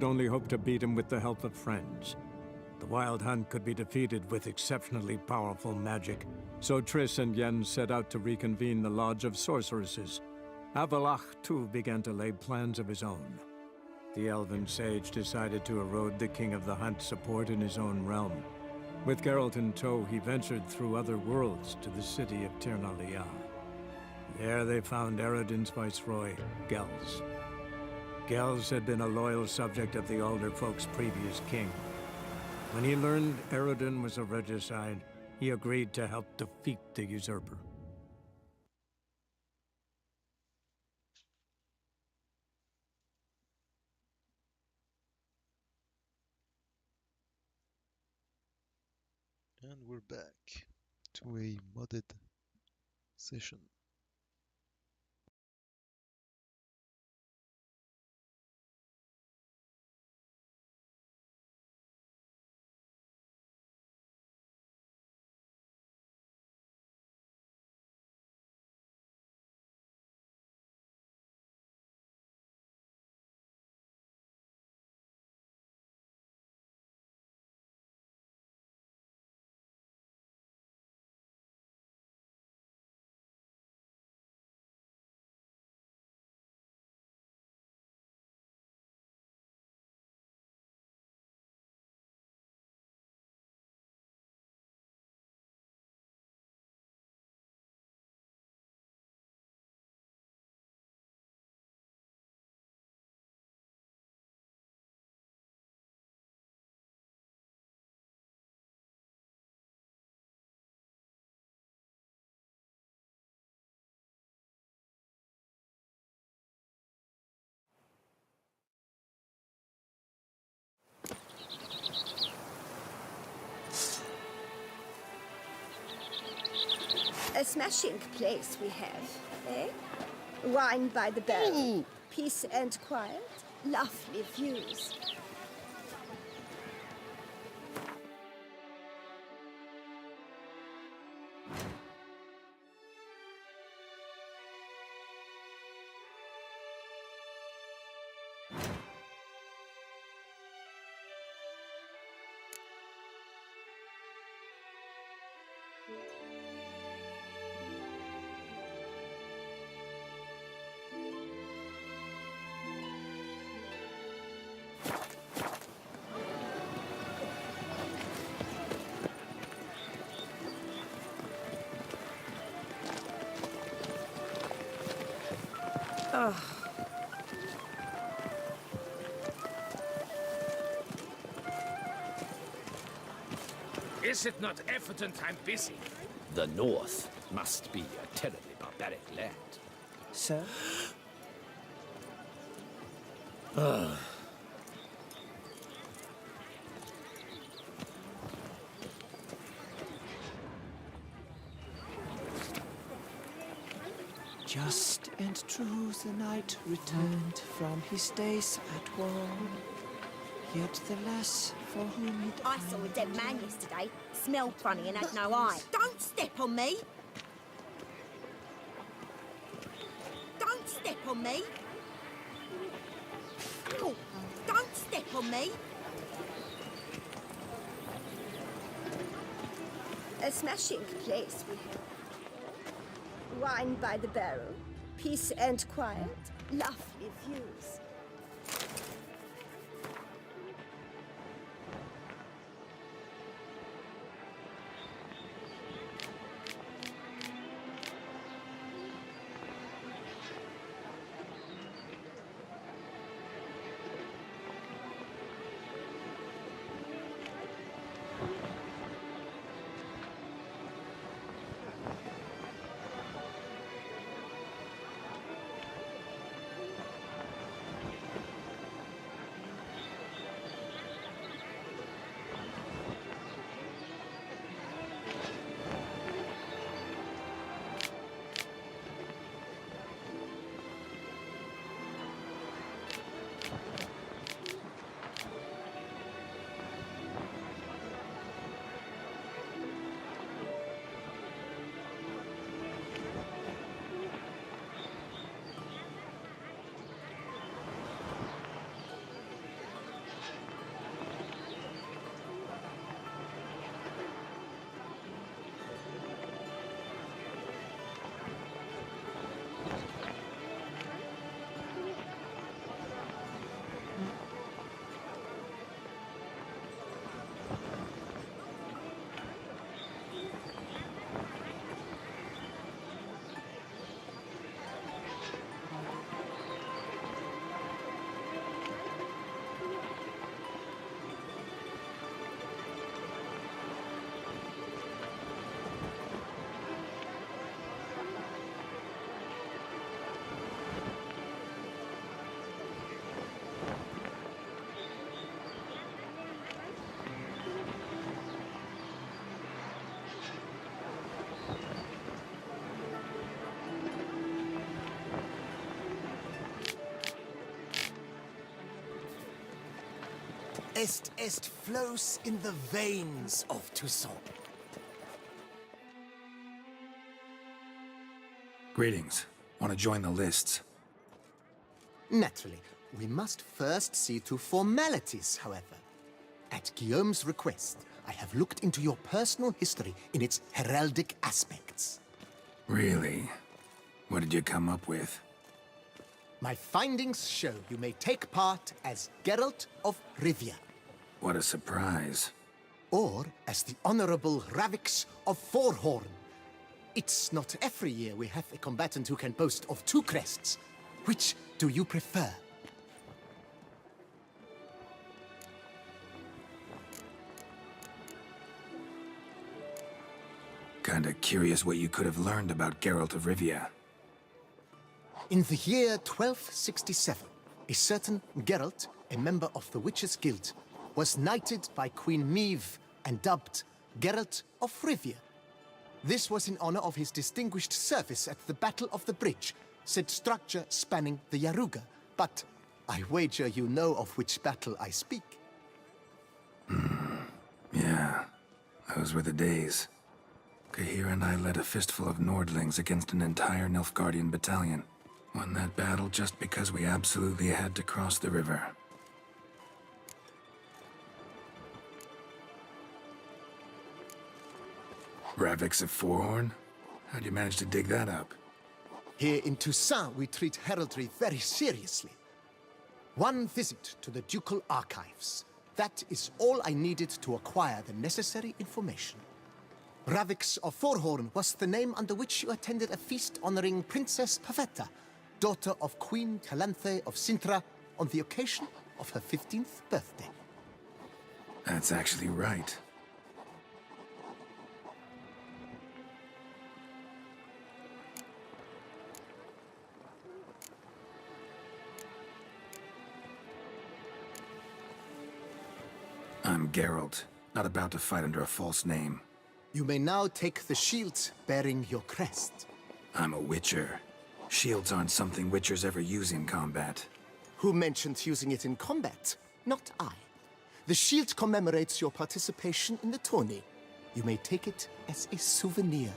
only hoped to beat him with the help of friends. The Wild Hunt could be defeated with exceptionally powerful magic, so Triss and Yen set out to reconvene the Lodge of Sorceresses. Avallac'h, too, began to lay plans of his own. The elven sage decided to erode the King of the Hunt's support in his own realm. With Geralt in tow, he ventured through other worlds to the city of Tirnalia. There they found Eredin's viceroy, Gels. Gels had been a loyal subject of the Alder folk's previous king. When he learned Eredin was a regicide, he agreed to help defeat the usurper. And we're back to a modded session. A smashing place we have, eh? Wine by the barrel, peace and quiet, lovely views. Is it not evident I'm busy? The North must be a terribly barbaric land. Sir? Just and true the knight returned from his days at war. Yet the lass for whom he I saw a dead man yesterday. Smelled funny and had no eye. Don't step on me! Don't step on me! Oh, don't step on me! A smashing place we have. Wine by the barrel, peace and quiet, lovely views. est flows in the veins of Toussaint. Greetings. Want to join the lists? Naturally, we must first see to formalities, however. At Guillaume's request, I have looked into your personal history in its heraldic aspects. Really? What did you come up with? My findings show you may take part as Geralt of Rivia, What a surprise. or as the Honorable Ravix of Forhorn. It's not every year we have a combatant who can boast of 2 crests. Which do you prefer? Kinda curious what you could have learned about Geralt of Rivia. In the year 1267, a certain Geralt, a member of the Witches' Guild, was knighted by Queen Meve and dubbed Geralt of Rivia. This was in honor of his distinguished service at the Battle of the Bridge, said structure spanning the Yaruga. But I wager you know of which battle I speak. Yeah, those were the days. Kahir and I led a fistful of Nordlings against an entire Nilfgaardian battalion. Won that battle just because we absolutely had to cross the river. Ravix of Forhorn? How'd you manage to dig that up? Here in Toussaint, we treat heraldry very seriously. One visit to the ducal archives. That is all I needed to acquire the necessary information. Ravix of Forhorn was the name under which you attended a feast honoring Princess Pavetta, daughter of Queen Calanthe of Sintra, on the occasion of her 15th birthday. That's actually right. I'm Geralt, not about to fight under a false name. You may now take the shield bearing your crest. I'm a Witcher. Shields aren't something Witchers ever use in combat. Who mentioned using it in combat? Not I. The shield commemorates your participation in the tourney. You may take it as a souvenir.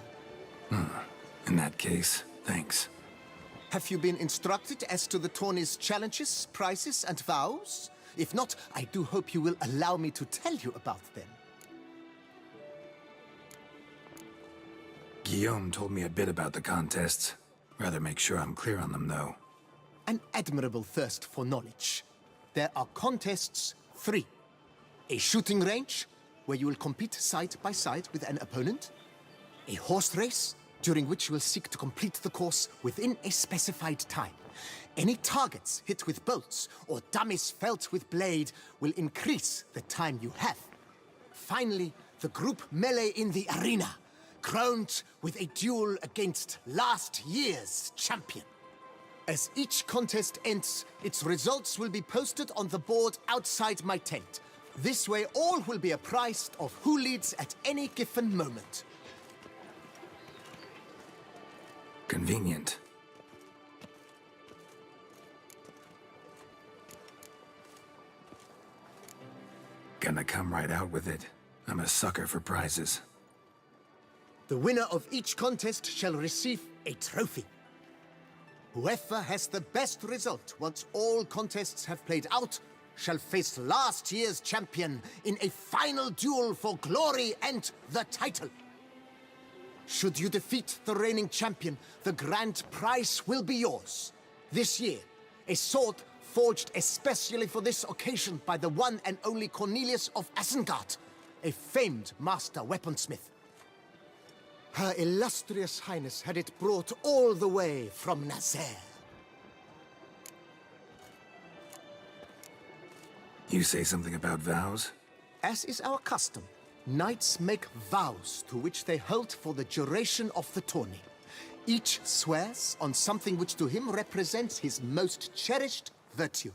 In that case, thanks. Have you been instructed as to the tourney's challenges, prizes, and vows? If not, I do hope you will allow me to tell you about them. Guillaume told me a bit about the contests. Rather make sure I'm clear on them, though. An admirable thirst for knowledge. There are contests 3. A shooting range, where you will compete side by side with an opponent. A horse race, during which you will seek to complete the course within a specified time. Any targets hit with bolts or dummies felt with blade will increase the time you have. Finally, the group melee in the arena, crowned with a duel against last year's champion. As each contest ends, its results will be posted on the board outside my tent. This way, all will be apprised of who leads at any given moment. Convenient. Gonna come right out with it. I'm a sucker for prizes. The winner of each contest shall receive a trophy. Whoever has the best result once all contests have played out shall face last year's champion in a final duel for glory and the title. Should you defeat the reigning champion, the grand prize will be yours. This year, a sword forged especially for this occasion by the one and only Cornelius of Isengard, a famed master weaponsmith. Her illustrious highness had it brought all the way from Nazaire. You say something about vows? As is our custom, knights make vows to which they hold for the duration of the tourney. Each swears on something which to him represents his most cherished virtue.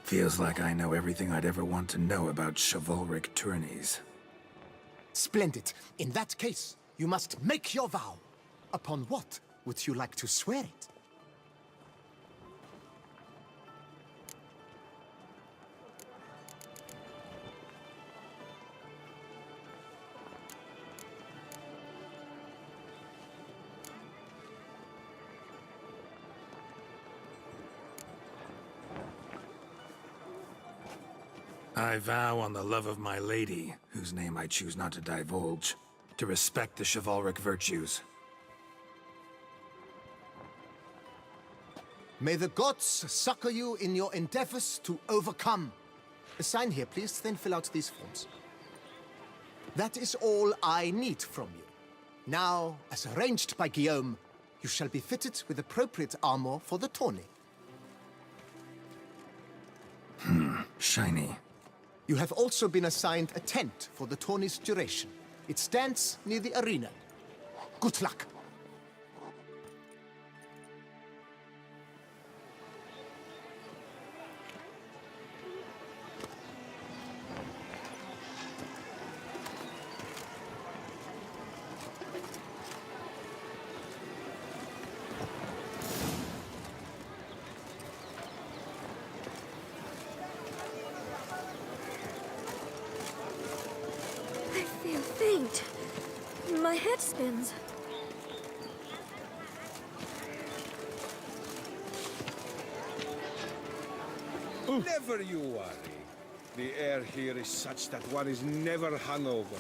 Feels like I know everything I'd ever want to know about chivalric tourneys. Splendid. In that case, you must make your vow. Upon what would you like to swear it? I vow on the love of my lady, whose name I choose not to divulge, to respect the chivalric virtues. May the gods succor you in your endeavors to overcome. Sign here, please, then fill out these forms. That is all I need from you. Now, as arranged by Guillaume, you shall be fitted with appropriate armor for the tourney. Shiny. You have also been assigned a tent for the tourney's duration. It stands near the arena. Good luck. I feel faint. My head spins. Never you worry. The air here is such that one is never hungover.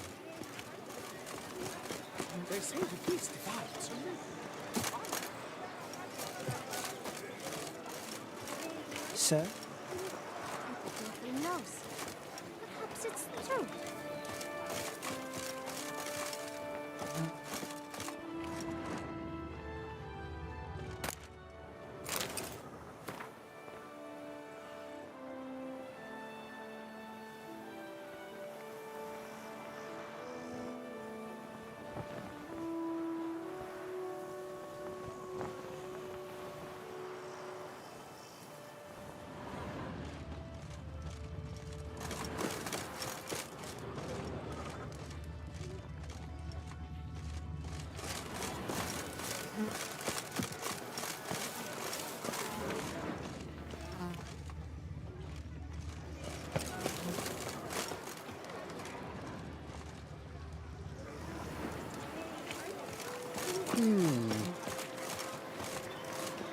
They say the beast divides. Sir? Who knows? Perhaps it's true.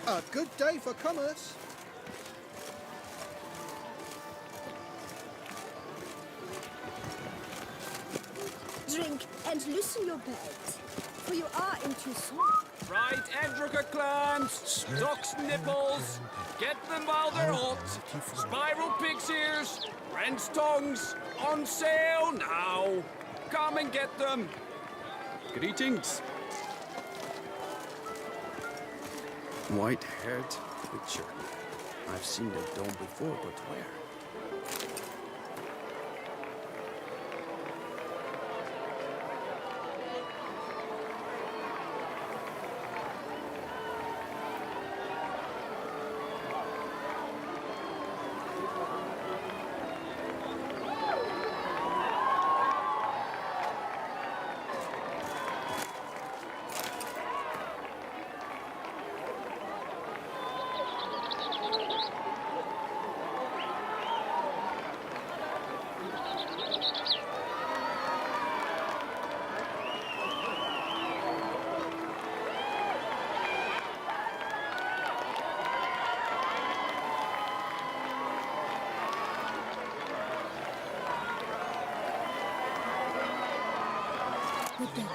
A good day for commerce. Drink and loosen your belt, for you are in too soon. Right, Edrica clams, stocks nipples, get them while they're hot. Spiral pig's ears, wren's tongues, on sale now. Come and get them. Greetings. White-haired Witcher. I've seen the dome before, but where?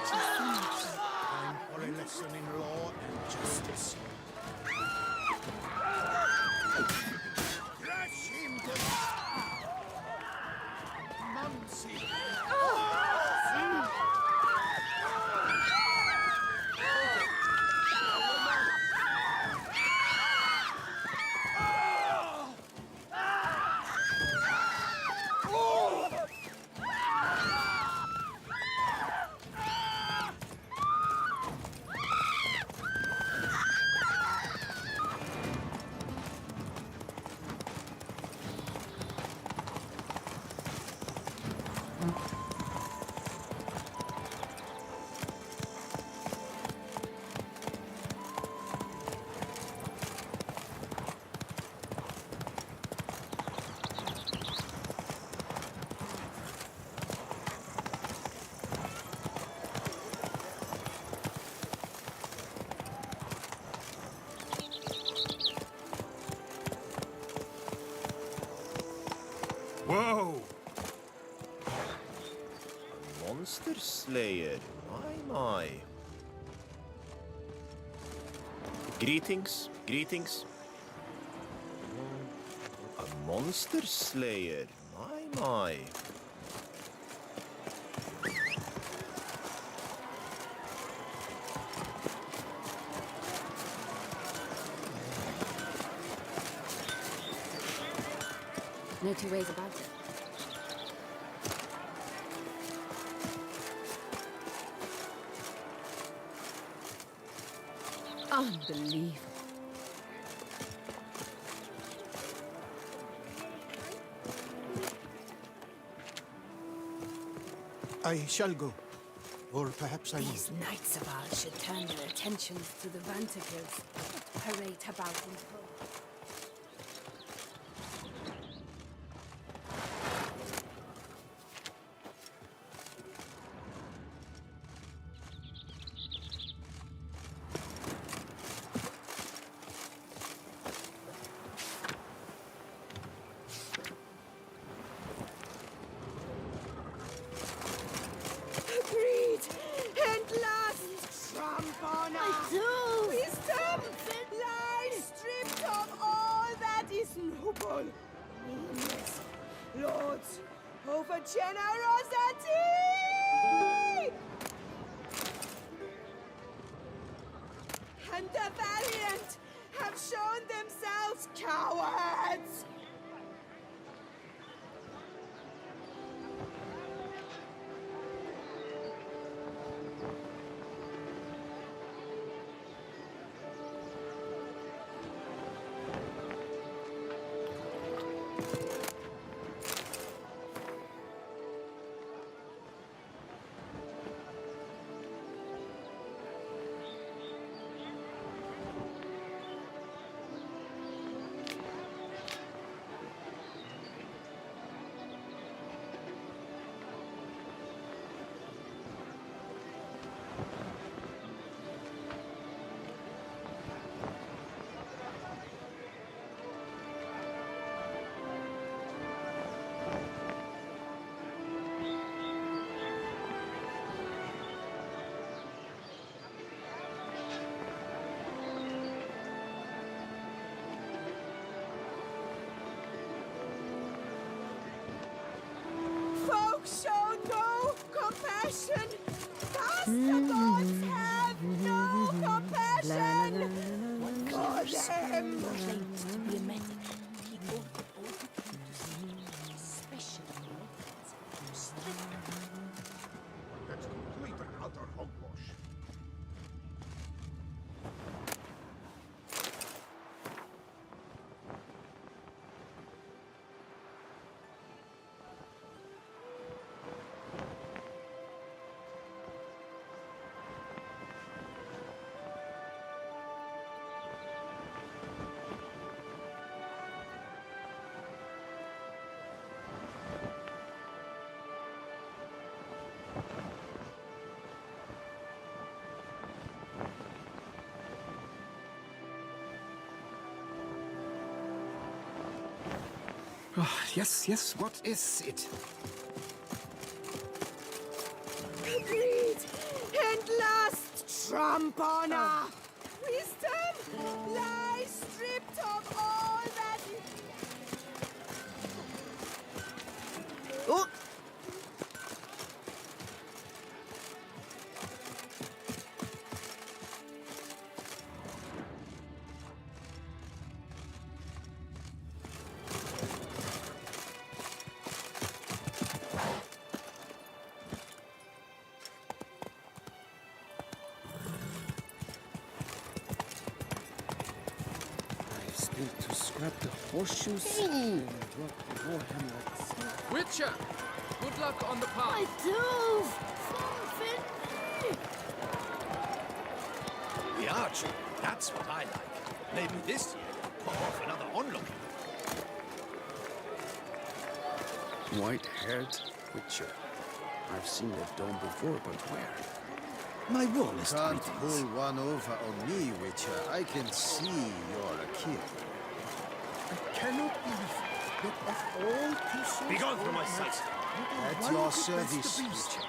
Time for a lesson in law and justice. Crush him to Mumsy. slayer. My. Greetings, greetings. A monster slayer. My. No two ways about it. Unbelievable. I shall go. Or perhaps I won't. These knights of ours should turn their attentions to the Vanticles, not parade about in tow. Greed and lust trump on us. Wisdom lies stripped of all that is noble. Meanness, lords, over generosity. And the valiant have shown themselves cowards. Folks show no compassion. Bastards have no compassion for them. Claims to be a medic. He ordered all the people to especially medics. That's complete and utter hogwash. Oh, yes, what is it? Greed and lust trump on us. Wisdom lies stripped of all that is. Oh! Still to scrap the horseshoes and drop the warhammer. Witcher, good luck on the path. The archer, that's what I like. Maybe this year we'll pull off another onlooking. White-haired Witcher. I've seen that dome before, but where? My role is to Can't read pull things. one over on me, Witcher. I can see you're a kid. I cannot believe that of all pieces... Begone from my sight! At your service, Witcher.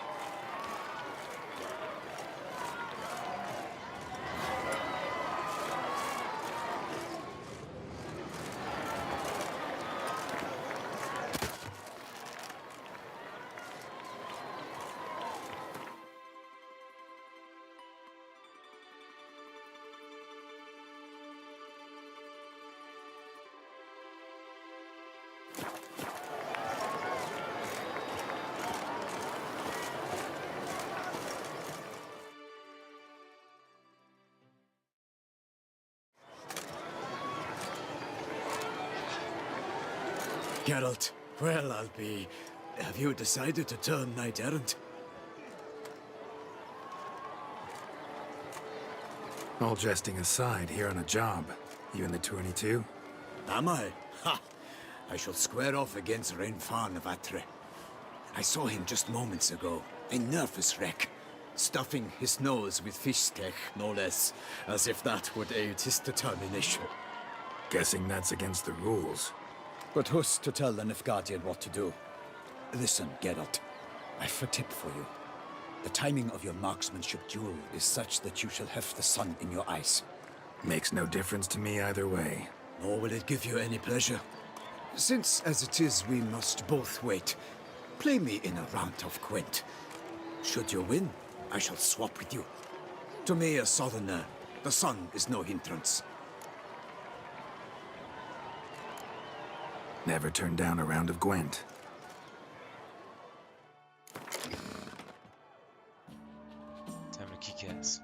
Geralt, well, I'll be... Have you decided to turn knight-errant? All jesting aside, here on a job. You in the tourney too? Am I? Ha! I shall square off against Renfan of Atre. I saw him just moments ago. A nervous wreck. Stuffing his nose with fish steak, no less. As if that would aid his determination. Guessing that's against the rules. But who's to tell the Nilfgaardian what to do? Listen, Geralt. I've a tip for you. The timing of your marksmanship duel is such that you shall have the sun in your eyes. Makes no difference to me either way. Nor will it give you any pleasure. Since, as it is, we must both wait, play me in a round of Gwent. Should you win, I shall swap with you. To me, a southerner, the sun is no hindrance. Never turn down a round of Gwent. Time to kick ass.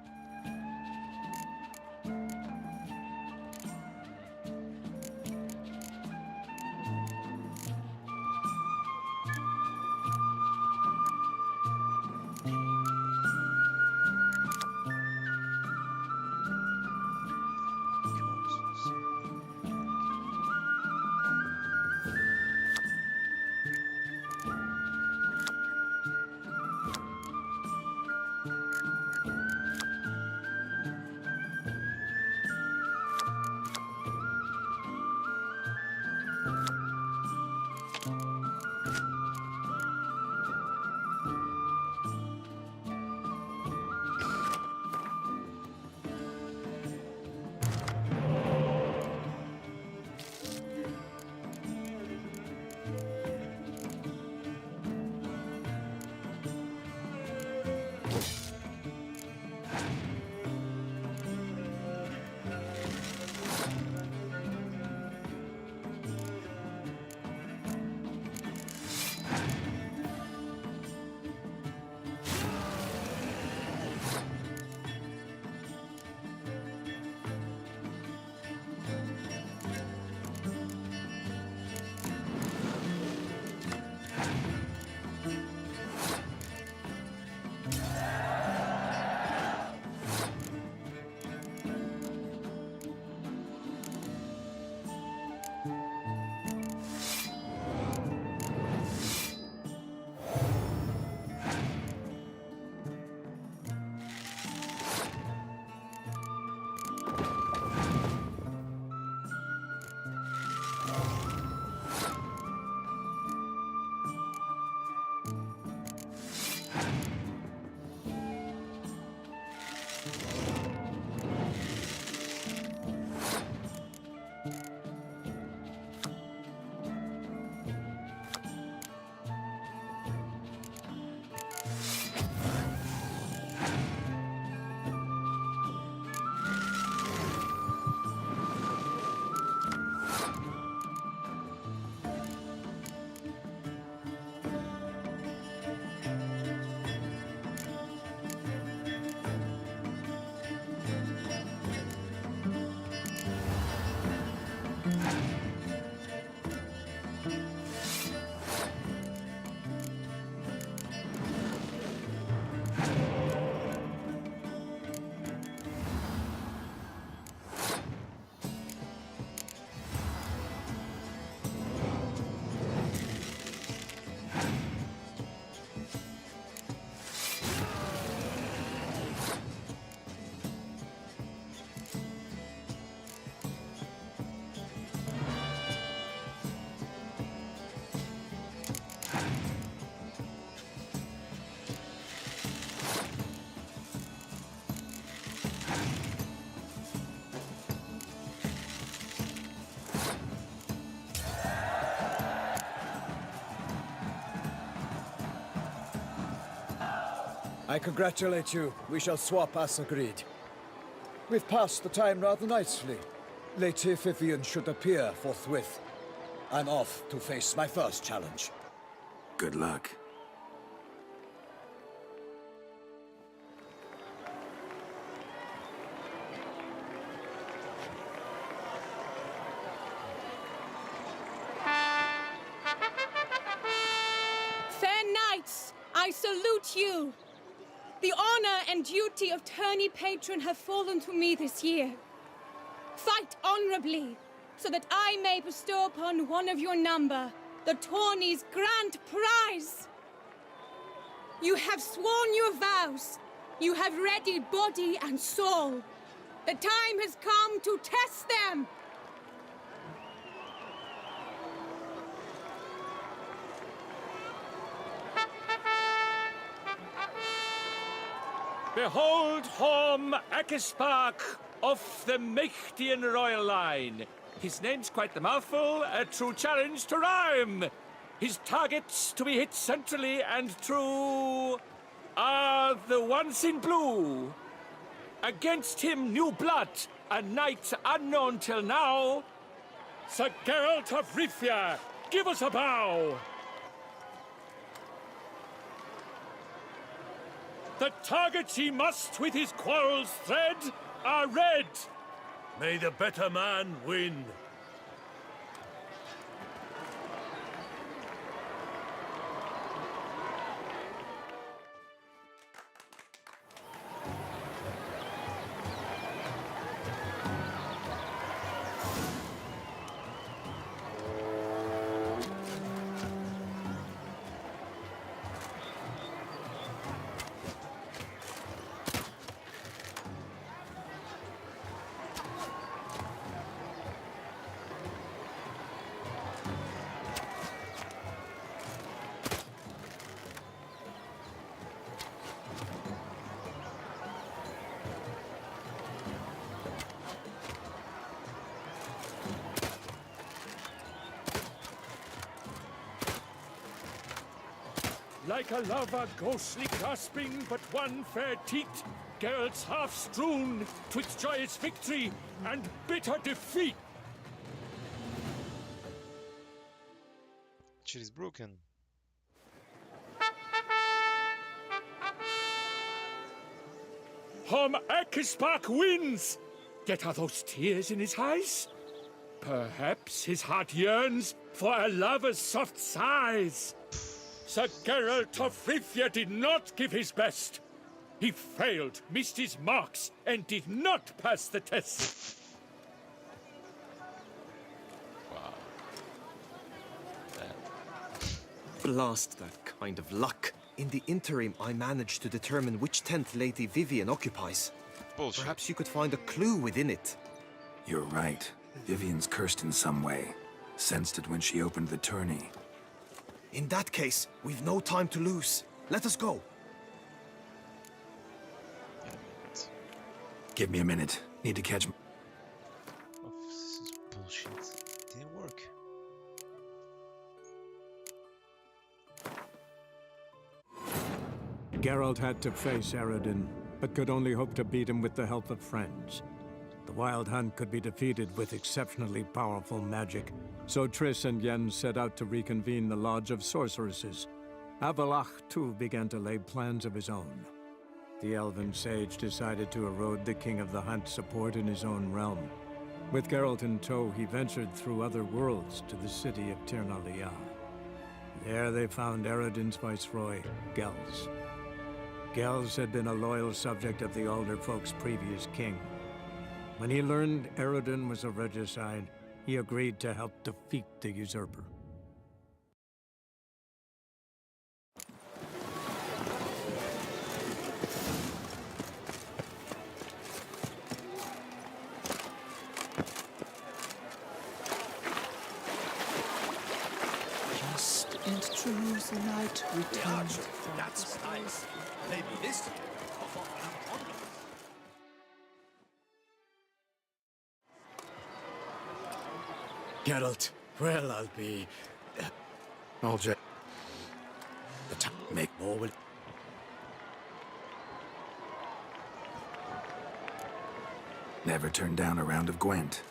I congratulate you. We shall swap as agreed. We've passed the time rather nicely. Lady Vivian should appear forthwith. I'm off to face my first challenge. Good luck. Fair knights, I salute you. The honor and duty of tourney patron have fallen to me this year. Fight honorably, so that I may bestow upon one of your number the Tourneys' grand prize. You have sworn your vows. You have readied body and soul. The time has come to test them. Behold Horm Akispark of the Mechtian royal line. His name's quite the mouthful, a true challenge to rhyme. His targets to be hit centrally and true are the ones in blue. Against him, new blood, a knight unknown till now. Sir Geralt of Rivia, give us a bow. The targets he must with his quarrels thread are red. May the better man win. Like a lover ghostly grasping but one fair teat, Geralt's half strewn twixt joyous victory and bitter defeat. Shit is broken. Horm Akispark wins! Yet are those tears in his eyes? Perhaps his heart yearns for a lover's soft sighs. Sir Geralt of Rivia did not give his best. He failed, missed his marks, and did not pass the test. Wow. Blast that kind of luck. In the interim, I managed to determine which tent Lady Vivian occupies. Bullshit. Perhaps you could find a clue within it. You're right. Vivian's cursed in some way. Sensed it when she opened the tourney. In that case, we've no time to lose. Let us go. Give me a minute. Need to catch... Oh, this is bullshit. Didn't work. Geralt had to face Eredin, but could only hope to beat him with the help of friends. The Wild Hunt could be defeated with exceptionally powerful magic, so Triss and Yen set out to reconvene the Lodge of Sorceresses. Avallac'h, too, began to lay plans of his own. The elven sage decided to erode the King of the Hunt's support in his own realm. With Geralt in tow, he ventured through other worlds to the city of Tirnalia. There they found Eredin's viceroy, Gels. Gels had been a loyal subject of the Alder folk's previous king. When he learned Eredin was a regicide, he agreed to help defeat the usurper. Just and true the night returned from That's nice. Maybe this year, pop off another one. Geralt, well, I'll be... I'll just... The time make more will... Never turn down a round of Gwent.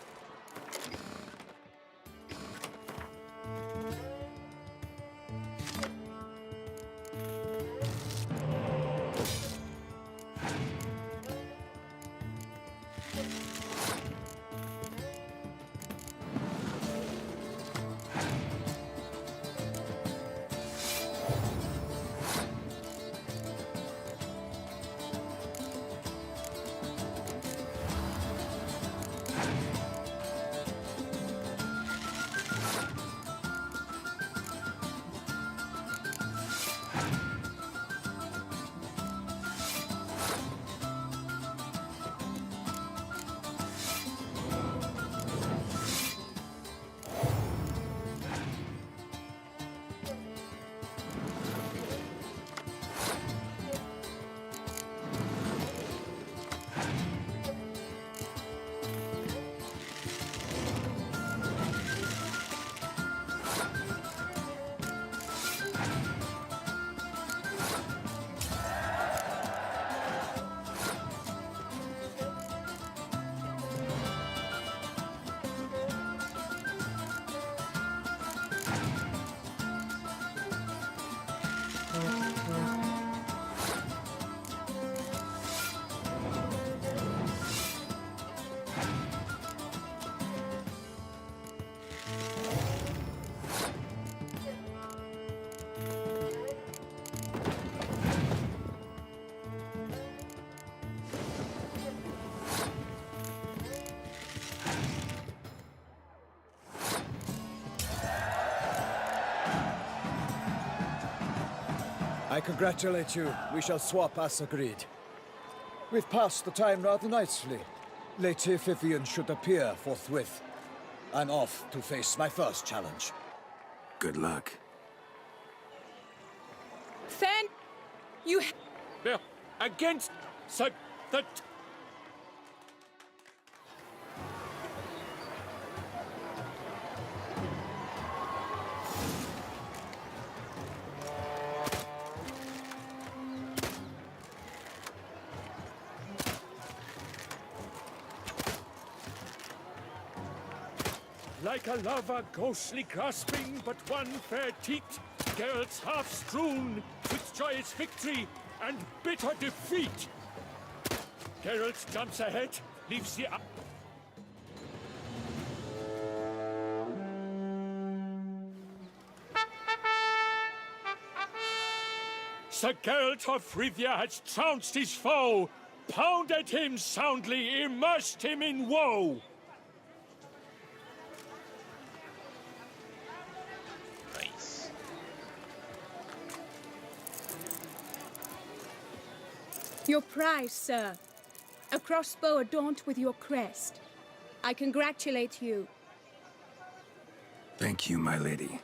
I congratulate you. We shall swap as agreed. We've passed the time rather nicely. Lady Vivian should appear forthwith. I'm off to face my first challenge. Good luck. Fen, you... Against the... Like a lover ghostly grasping but one fair teat, Geralt's half strewn with joyous victory and bitter defeat. Geralt jumps ahead, leaves the... Sir Geralt of Rivia has trounced his foe, pounded him soundly, immersed him in woe. Nice. Your prize, sir. A crossbow adorned with your crest. I congratulate you. Thank you, my lady.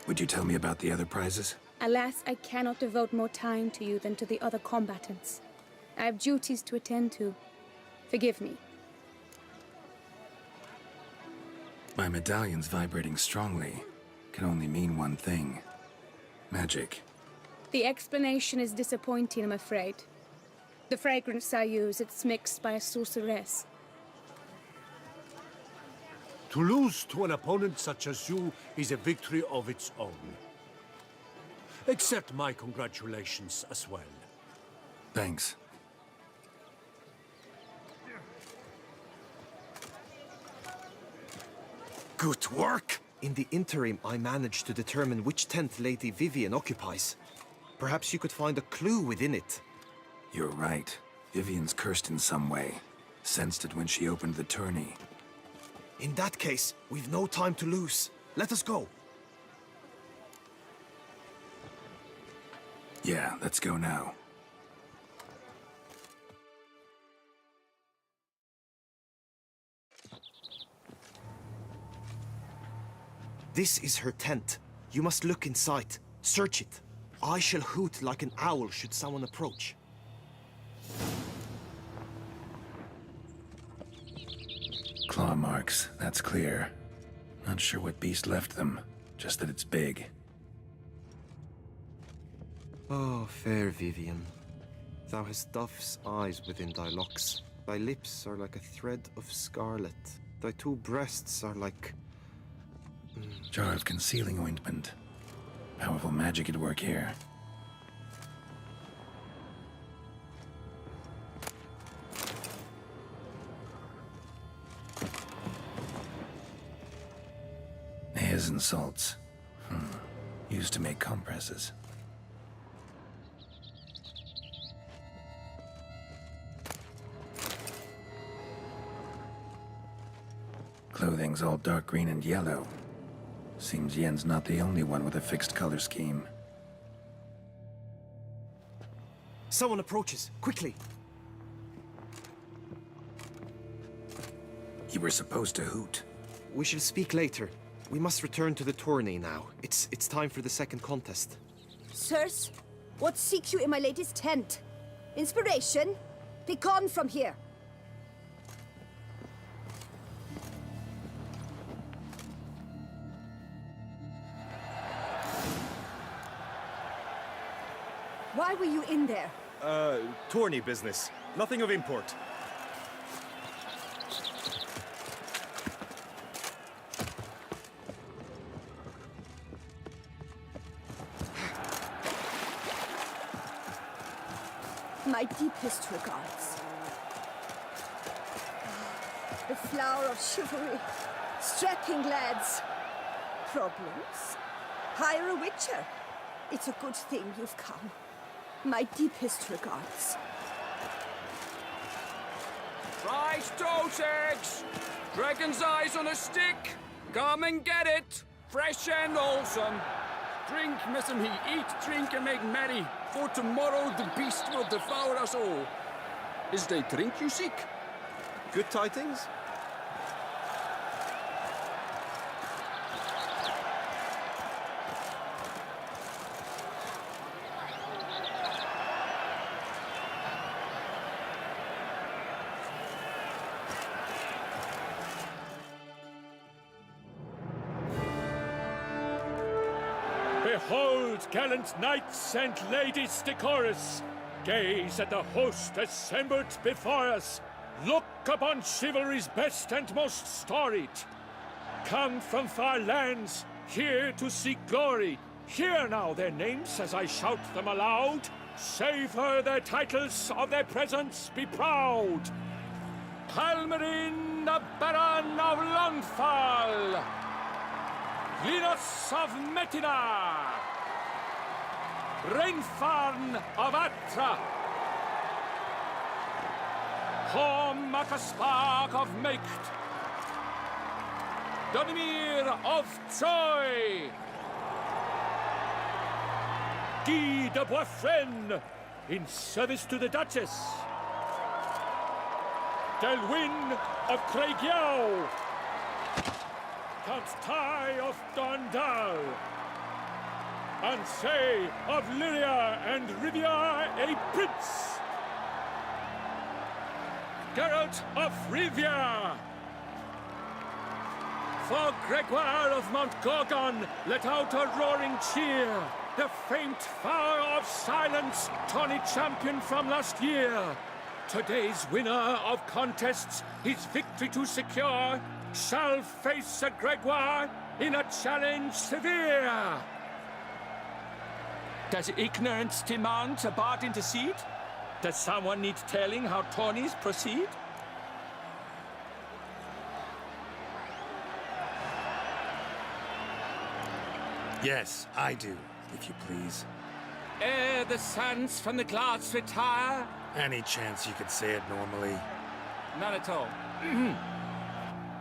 Would you tell me about the other prizes? Alas, I cannot devote more time to you than to the other combatants. I have duties to attend to. Forgive me. My medallion's vibrating strongly. Can only mean one thing. Magic. The explanation is disappointing, I'm afraid. The fragrance I use, it's mixed by a sorceress. To lose to an opponent such as you is a victory of its own. Accept my congratulations as well. Thanks. Good work! In the interim, I managed to determine which tent Lady Vivian occupies. Perhaps you could find a clue within it. You're right. Vivian's cursed in some way. Sensed it when she opened the tourney. In that case, we've no time to lose. Let us go. Yeah, let's go now. This is her tent. You must look inside. Search it. I shall hoot like an owl should someone approach. Claw marks, that's clear. Not sure what beast left them, just that it's big. Oh, fair Vivian. Thou hast dove's eyes within thy locks. Thy lips are like a thread of scarlet. Thy two breasts are like... Jar of concealing ointment. Powerful magic at work here. Airs and salts. Used to make compresses. Clothing's all dark green and yellow. Seems Yen's not the only one with a fixed color scheme. Someone approaches. Quickly! You were supposed to hoot. We shall speak later. We must return to the tourney now. It's time for the second contest. Sirs, what seek you in my lady's tent? Inspiration? Be gone from here! Why were you in there? Tourney business. Nothing of import. My deepest regards. The flower of chivalry. Strapping lads. Problems? Hire a witcher. It's a good thing you've come. My deepest regards. Try Fresh toast eggs! Dragon's eyes on a stick! Come and get it! Fresh and wholesome! Drink, Messamhe, eat, drink, and make merry, for tomorrow the beast will devour us all. Is they drink you seek? Good tidings? Behold, gallant knights and ladies decorous, gaze at the host assembled before us. Look upon chivalry's best and most storied. Come from far lands, here to seek glory. Hear now their names as I shout them aloud. Savor their titles, of their presence be proud. Palmerin, the Baron of Longfall. Linus of Metina, Reinfarn of Atra, Hom Akaspark of Meicht, Donimir of Troy, Guy de Boisfren, in service to the Duchess, Delwyn of Craigiau, Count Tai of Dondal, Ansay of Lyria and Rivia a prince, Geralt of Rivia. For Gregoire of Mount Gorgon, let out a roaring cheer. The faint fire of silence, Tourney champion from last year. Today's winner of contests, his victory to secure, shall face Sir Gregoire in a challenge severe. Does ignorance demand a bard intercede? Does someone need telling how tourneys proceed? Yes, I do, if you please. Ere the suns from the glass retire. Any chance you could say it normally? None at all.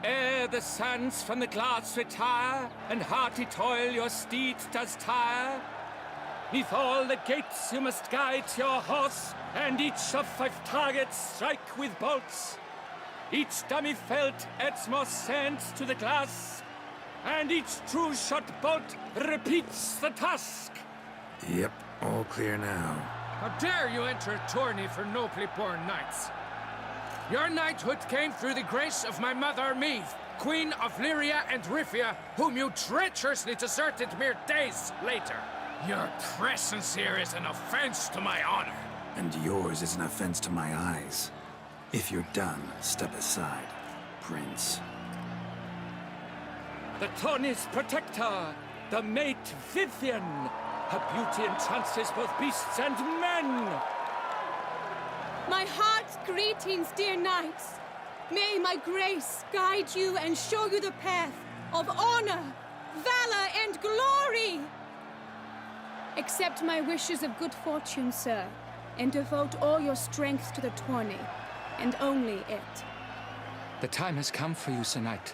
Ere the suns from the glass retire, and hearty toil your steed does tire, 'neath all the gates you must guide your horse, and each of 5 targets strike with bolts. Each dummy felt adds more sand to the glass, and each true shot bolt repeats the task. Yep, all clear now. How dare you enter a tourney for nobly born knights? Your knighthood came through the grace of my mother Meath, Queen of Lyria and Rifia, whom you treacherously deserted mere days later. Your presence here is an offense to my honor. And yours is an offense to my eyes. If you're done, step aside, Prince. The Tourney's protector, the mate Vivian. Her beauty entrances both beasts and men. My heart's greetings, dear knights. May my grace guide you and show you the path of honor, valor, and glory. Accept my wishes of good fortune, sir, and devote all your strength to the tourney, and only it. The time has come for you, Sir Knight.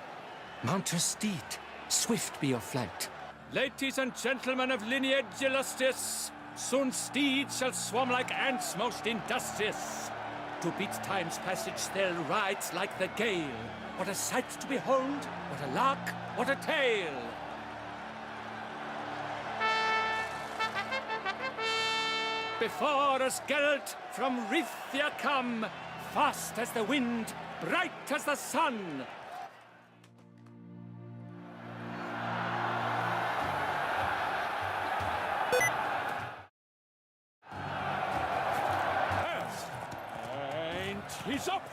Mount your steed. Swift be your flight. Ladies and gentlemen of lineage illustrious, soon steeds shall swarm like ants most industrious. To beat time's passage they'll ride like the gale. What a sight to behold, what a lark, what a tale! Before us Geralt from Rithia come, fast as the wind, bright as the sun. He's up!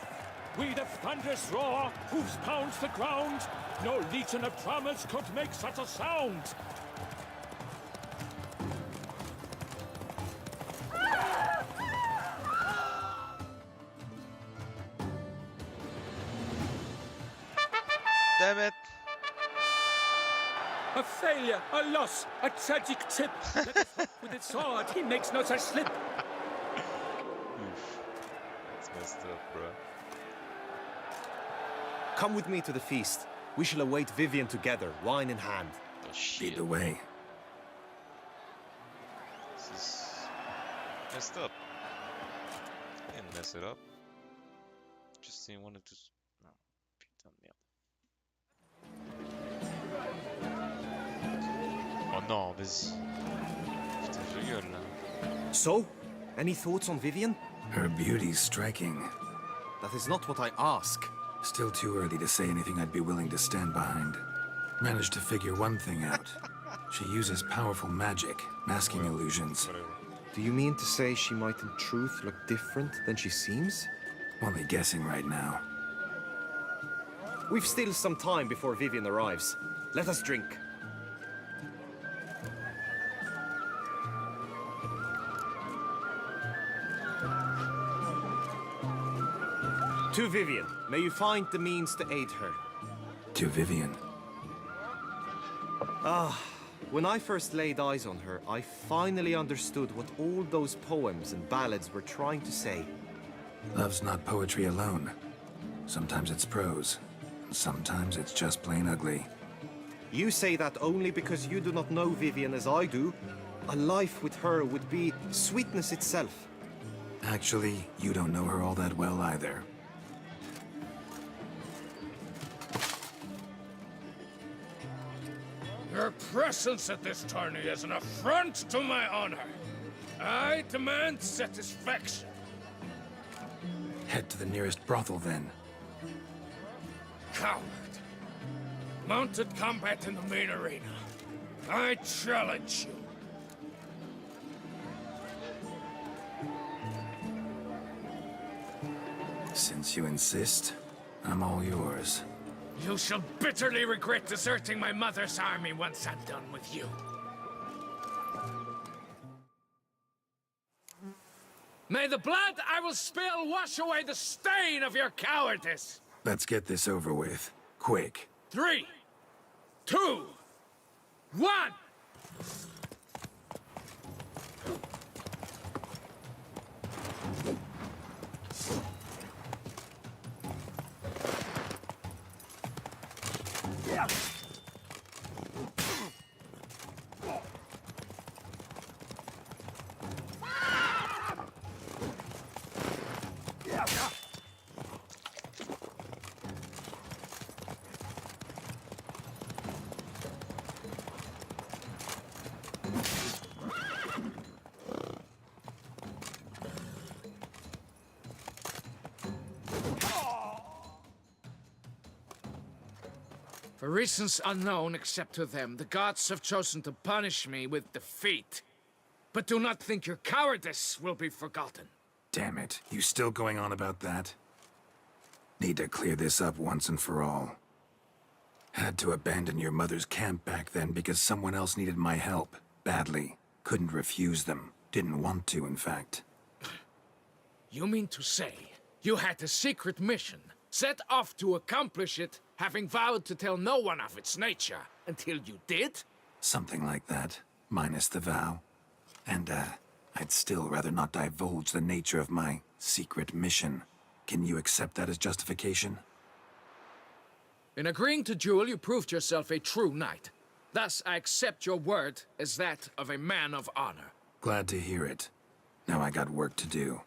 We the thunderous roar, hoofs pounds the ground. No legion of drummers could make such a sound. Damn it! A failure, a loss, a tragic tip. Let us hook with its sword, he makes no such slip. Oof. That's messed up, bro. Come with me to the feast. We shall await Vivian together, wine in hand. Oh, shit. Lead the way. This is messed up. I didn't mess it up. Just didn't want to. Non, putain de merde. Oh non, vas-y. Putain, je gueule là. So, any thoughts on Vivian? Her beauty's striking. That is not what I ask. Still too early to say anything I'd be willing to stand behind. Managed to figure one thing out. She uses powerful magic, masking illusions. Do you mean to say she might in truth look different than she seems? Only guessing right now. We've still some time before Vivian arrives. Let us drink. To Vivian, may you find the means to aid her. To Vivian. When I first laid eyes on her, I finally understood what all those poems and ballads were trying to say. Love's not poetry alone. Sometimes it's prose, and sometimes it's just plain ugly. You say that only because you do not know Vivian as I do. A life with her would be sweetness itself. Actually, you don't know her all that well either. Your presence at this tourney is an affront to my honor. I demand satisfaction. Head to the nearest brothel, then. Coward. Mounted combat in the main arena. I challenge you. Since you insist, I'm all yours. You shall bitterly regret deserting my mother's army once I'm done with you. May the blood I will spill wash away the stain of your cowardice! Let's get this over with. Quick. 3, 2, 1! For reasons unknown except to them, the gods have chosen to punish me with defeat. But do not think your cowardice will be forgotten. Damn it, you still going on about that? Need to clear this up once and for all. Had to abandon your mother's camp back then because someone else needed my help, badly. Couldn't refuse them. Didn't want to, in fact. You mean to say you had a secret mission, set off to accomplish it, having vowed to tell no one of its nature, until you did? Something like that, minus the vow. And, I'd still rather not divulge the nature of my secret mission. Can you accept that as justification? In agreeing to duel, you proved yourself a true knight. Thus, I accept your word as that of a man of honor. Glad to hear it. Now I got work to do.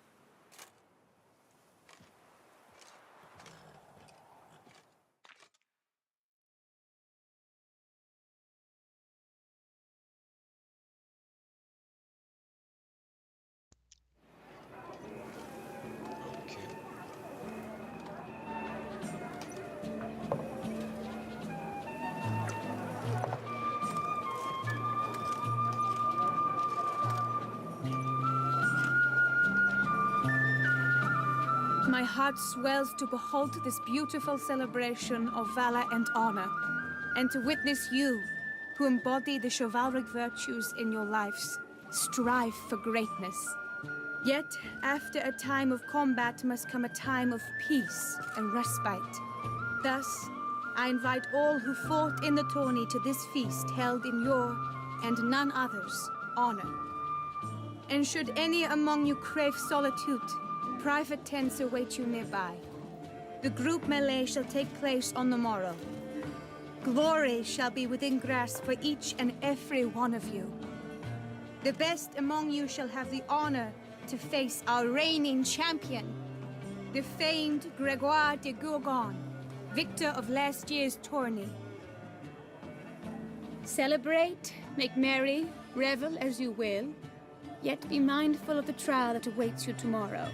My heart swells to behold this beautiful celebration of valor and honor, and to witness you, who embody the chivalric virtues in your lives, strive for greatness. Yet, after a time of combat must come a time of peace and respite. Thus, I invite all who fought in the tourney to this feast held in your, and none other's, honor. And should any among you crave solitude, private tents await you nearby. The group melee shall take place on the morrow. Glory shall be within grasp for each and every one of you. The best among you shall have the honor to face our reigning champion, the famed Gregoire de Gourgon, victor of last year's tourney. Celebrate, make merry, revel as you will, yet be mindful of the trial that awaits you tomorrow.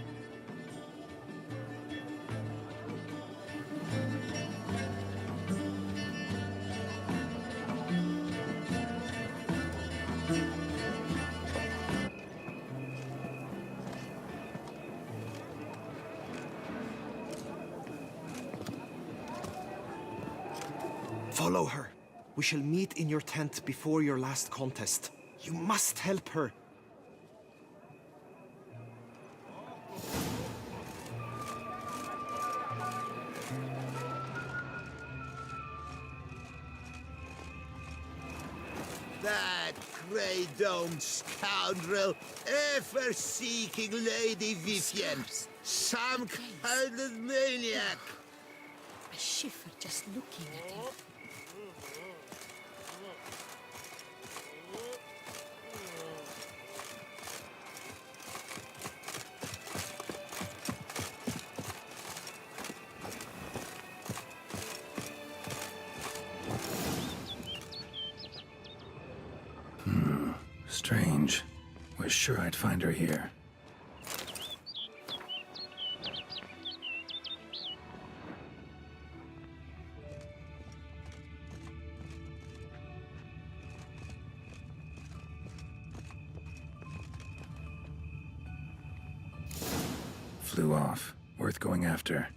Follow her. We shall meet in your tent before your last contest. You must help her. That grey-domed scoundrel, ever seeking Lady Vivienne. Some kind of maniac. I shiver just looking at him. Strange. Was sure I'd find her here. Flew off. Worth going after.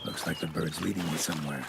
Looks like the bird's leading me somewhere.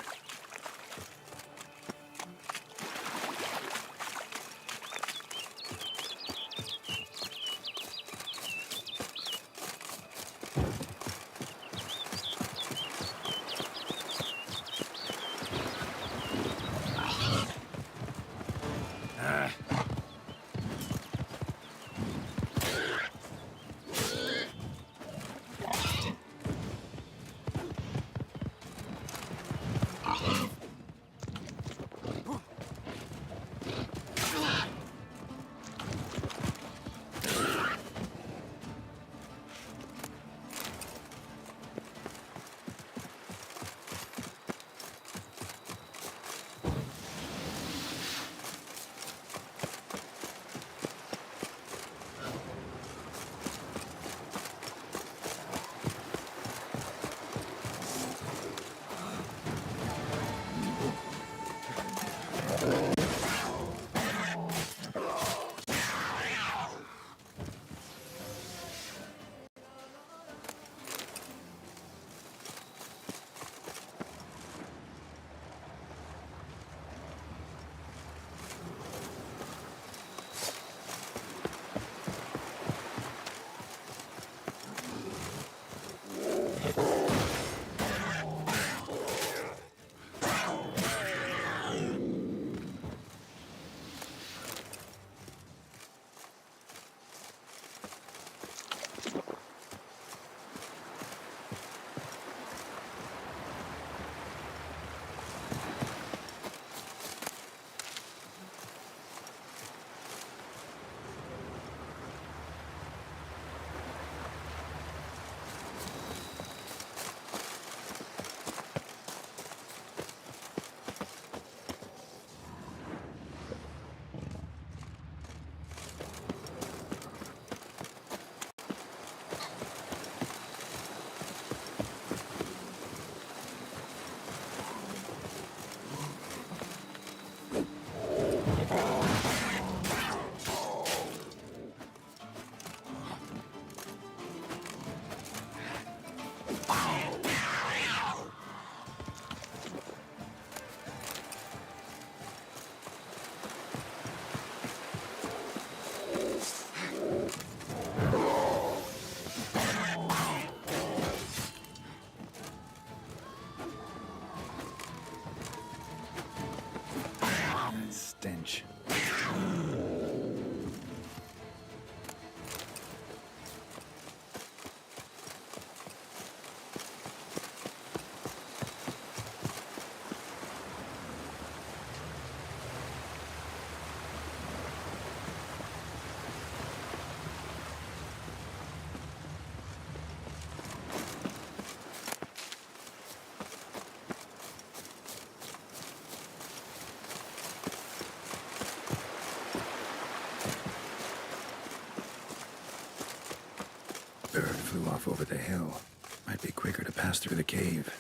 Bird flew off over the hill. Might be quicker to pass through the cave.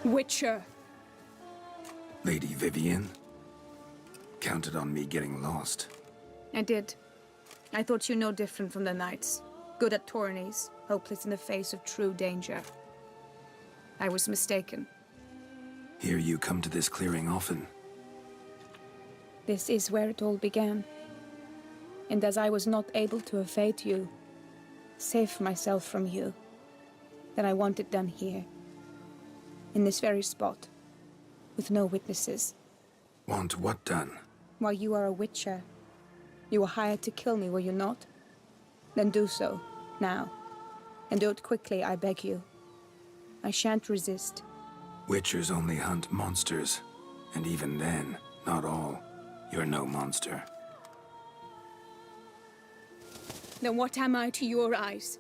Witcher. Lady Vivian? Counted on me getting lost. I did. I thought you no different from the knights. Good at Tourneys, hopeless in the face of true danger. I was mistaken. Hear you come to this clearing often. This is where it all began. And as I was not able to evade you, save myself from you, then I want it done here. In this very spot, with no witnesses. Want what done? While you are a witcher, you were hired to kill me, were you not? Then do so, now. And do it quickly, I beg you. I shan't resist. Witchers only hunt monsters. And even then, not all. You're no monster. Then what am I to your eyes?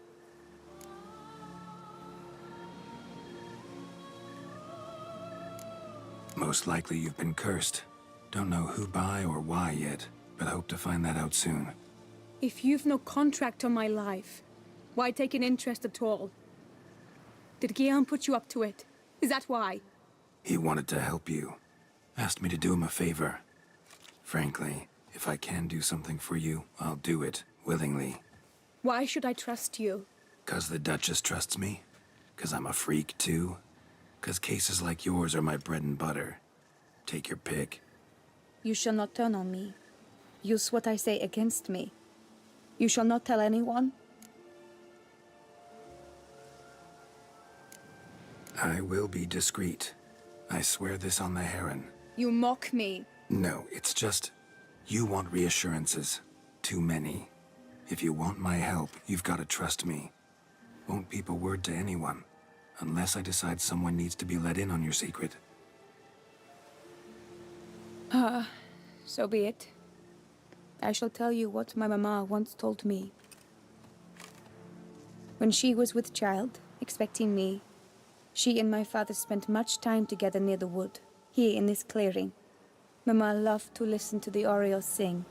Most likely you've been cursed. Don't know who by or why yet, but hope to find that out soon. If you've no contract on my life, why take an interest at all? Did Guillaume put you up to it? Is that why? He wanted to help you. Asked me to do him a favor. Frankly, if I can do something for you, I'll do it, willingly. Why should I trust you? 'Cause the Duchess trusts me? 'Cause I'm a freak, too? 'Cause cases like yours are my bread and butter. Take your pick. You shall not turn on me. Use what I say against me. You shall not tell anyone? I will be discreet. I swear this on the Heron. You mock me. No, it's just... You want reassurances. Too many. If you want my help, you've got to trust me. Won't peep a word to anyone. Unless I decide someone needs to be let in on your secret. So be it. I shall tell you what my mama once told me. When she was with child, expecting me, she and my father spent much time together near the wood, here in this clearing. Mama loved to listen to the orioles sing.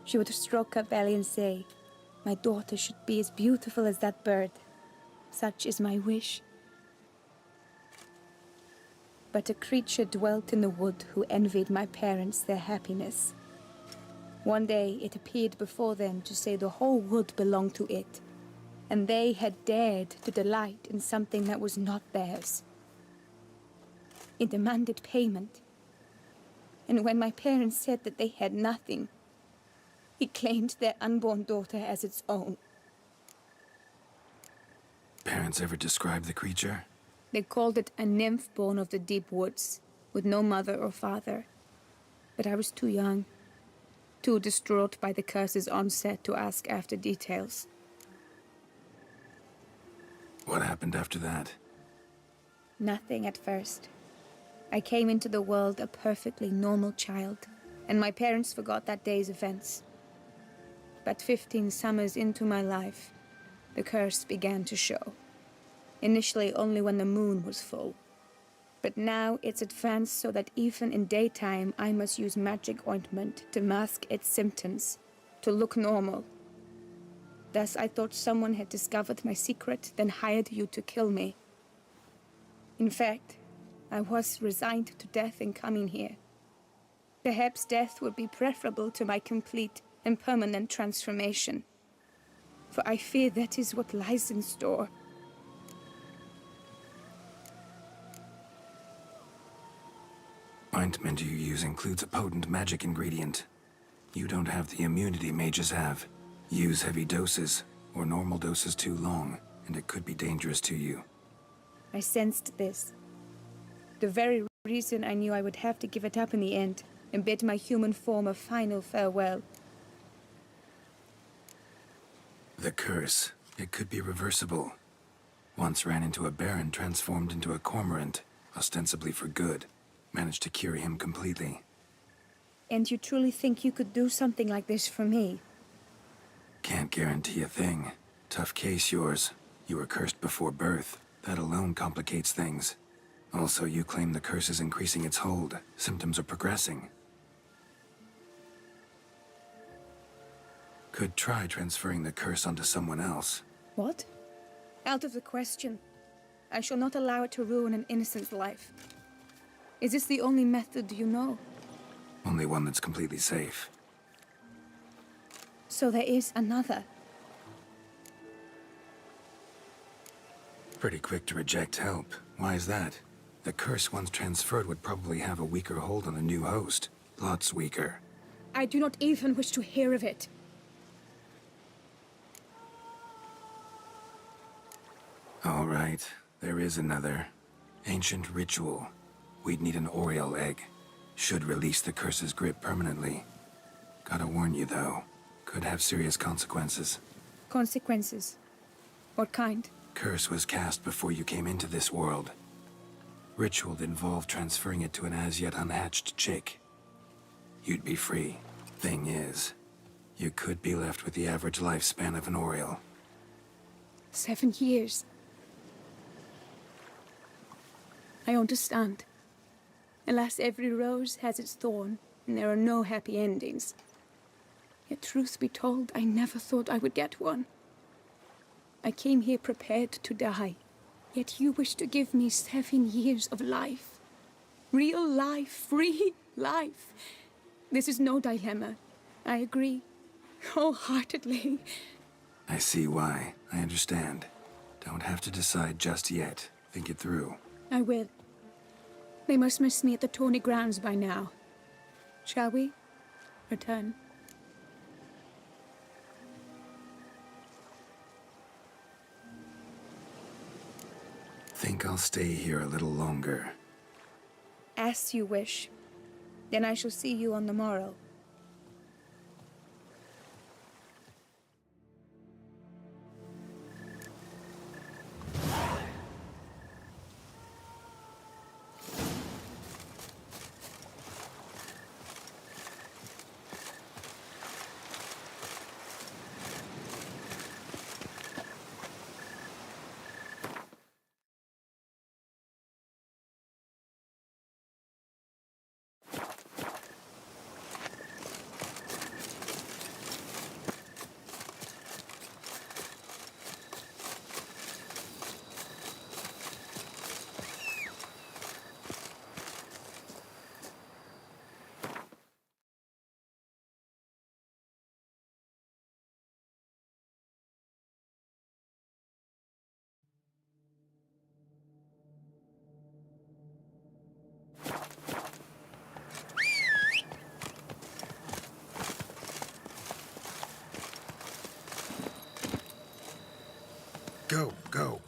She would stroke her belly and say, "My daughter should be as beautiful as that bird. Such is my wish." But a creature dwelt in the wood who envied my parents their happiness. One day it appeared before them to say the whole wood belonged to it, and they had dared to delight in something that was not theirs. It demanded payment, and when my parents said that they had nothing, it claimed their unborn daughter as its own. Parents ever describe the creature? They called it a nymph born of the deep woods, with no mother or father. But I was too young. too distraught by the curse's onset to ask after details. What happened after that? Nothing at first. I came into the world a perfectly normal child, and my parents forgot that day's events. But 15 summers into my life, the curse began to show. Initially only when the moon was full. But now it's advanced so that even in daytime I must use magic ointment to mask its symptoms, to look normal. Thus I thought someone had discovered my secret, then hired you to kill me. In fact, I was resigned to death in coming here. Perhaps death would be preferable to my complete and permanent transformation. For I fear that is what lies in store. Ointment you use includes a potent magic ingredient. You don't have the immunity mages have. Use heavy doses, or normal doses too long, and it could be dangerous to you. I sensed this. The very reason I knew I would have to give it up in the end, and bid my human form a final farewell. The curse, it could be reversible. Once ran into a baron transformed into a cormorant, ostensibly for good. Managed to cure him completely. And you truly think you could do something like this for me? Can't guarantee a thing. Tough case, yours. You were cursed before birth. That alone complicates things. Also, you claim the curse is increasing its hold. Symptoms are progressing. Could try transferring the curse onto someone else. What? Out of the question. I shall not allow it to ruin an innocent's life. Is this the only method you know? Only one that's completely safe. So there is another. Pretty quick to reject help. Why is that? The curse once transferred would probably have a weaker hold on the new host. Lots weaker. I do not even wish to hear of it. All right, there is another. Ancient ritual. We'd need an Oriole egg. Should release the curse's grip permanently. Gotta warn you, though. Could have serious consequences. Consequences? What kind? Curse was cast before you came into this world. Ritual involved transferring it to an as-yet unhatched chick. You'd be free. Thing is, you could be left with the average lifespan of an Oriole. 7 years. I understand. Alas, every rose has its thorn, and there are no happy endings. Yet truth be told, I never thought I would get one. I came here prepared to die, yet you wish to give me 7 years of life. Real life, free life. This is no dilemma. I agree, wholeheartedly. I see why. I understand. Don't have to decide just yet. Think it through. I will. They must miss me at the Tourney grounds by now. Shall we return? Think I'll stay here a little longer. As you wish. Then I shall see you on the morrow. Go, go.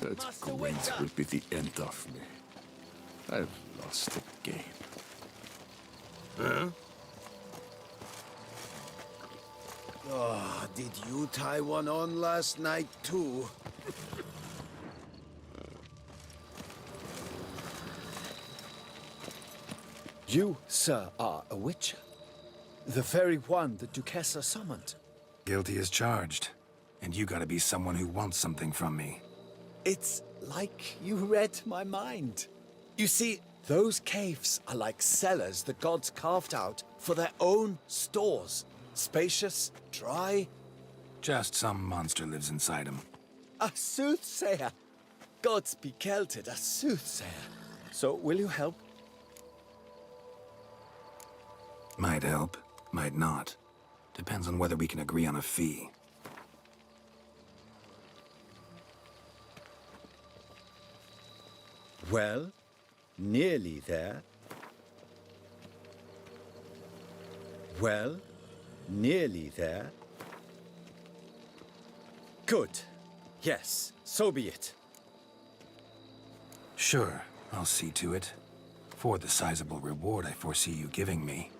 That glint will be the end of me. I've lost the game. Huh? Oh, did you tie one on last night, too? You, sir, are a witcher. The very one the Duchessa summoned. Guilty as charged. And you gotta be someone who wants something from me. It's like you read my mind. You see, those caves are like cellars the gods carved out for their own stores. Spacious, dry. Just some monster lives inside him. A soothsayer. Gods be kelted, a soothsayer. So, will you help? Might help, might not. Depends on whether we can agree on a fee. Well, nearly there. Well, nearly there. Good. Yes, so be it. Sure, I'll see to it. For the sizable reward I foresee you giving me.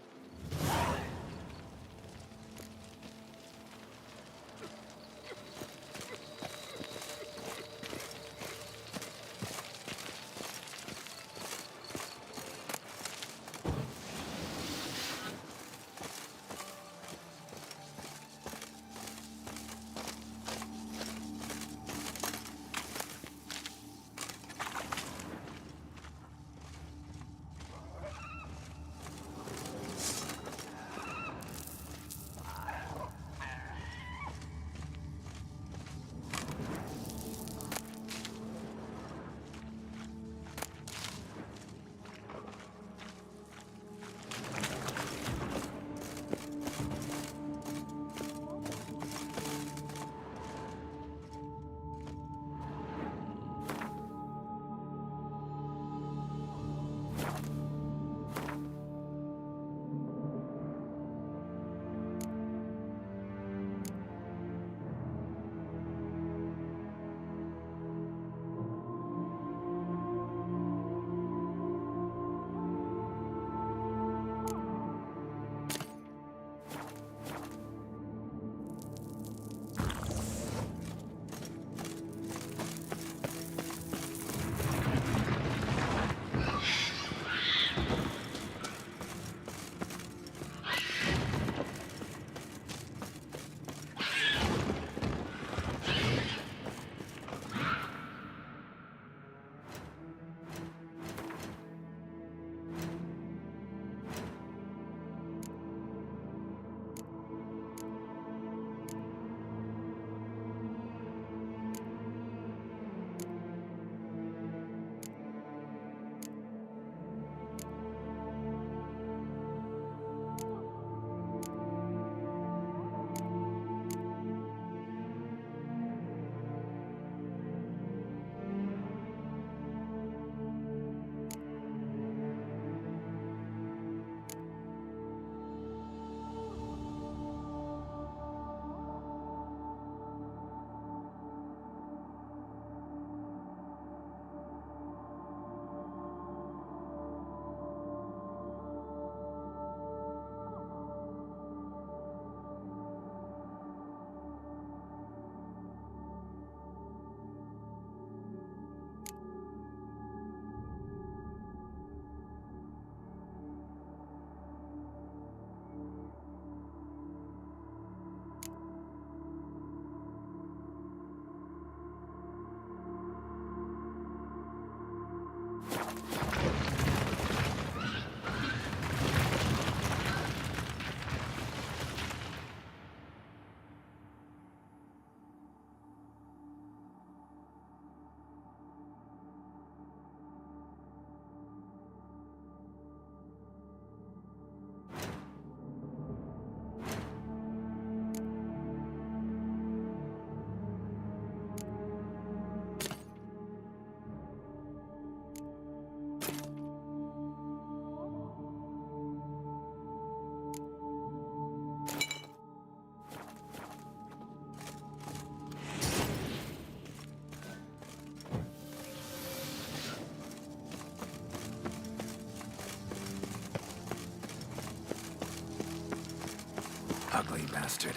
Ugly bastard.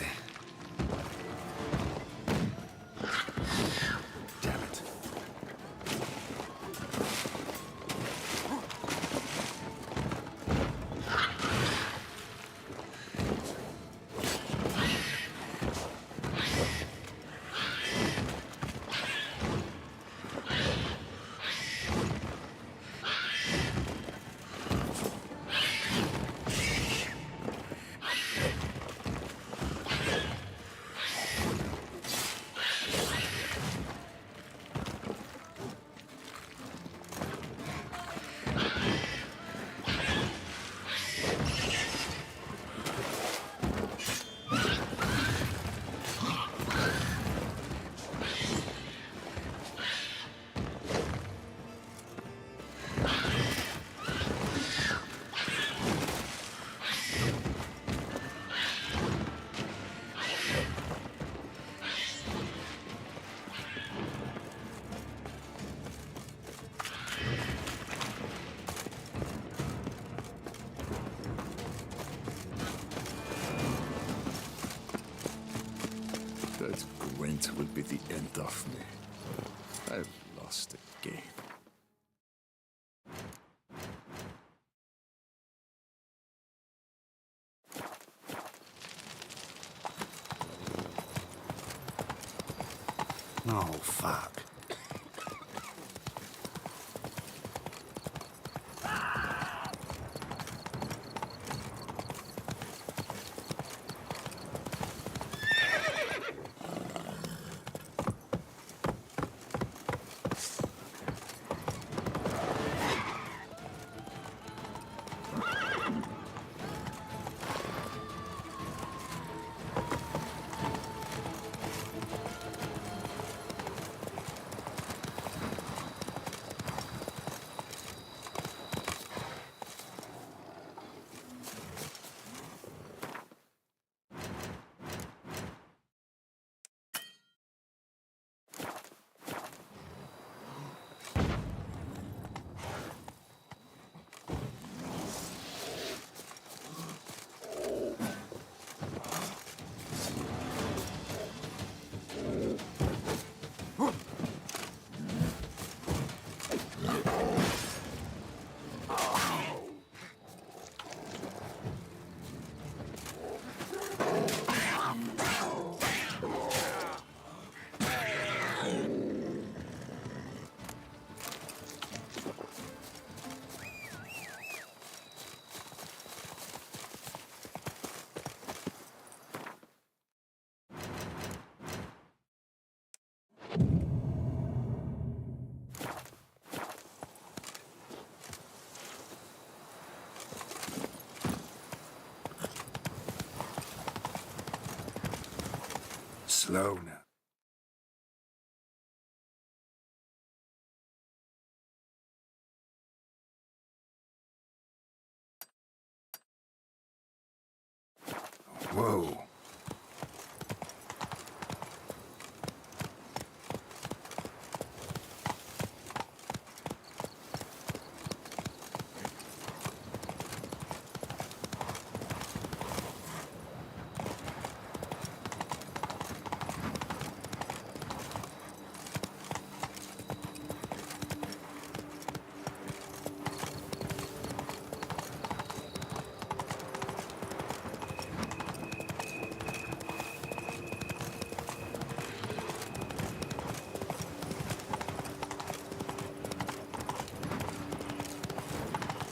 Damn it. That Gwent will be the end of me. I've lost again. No, fuck. Slow now. Whoa.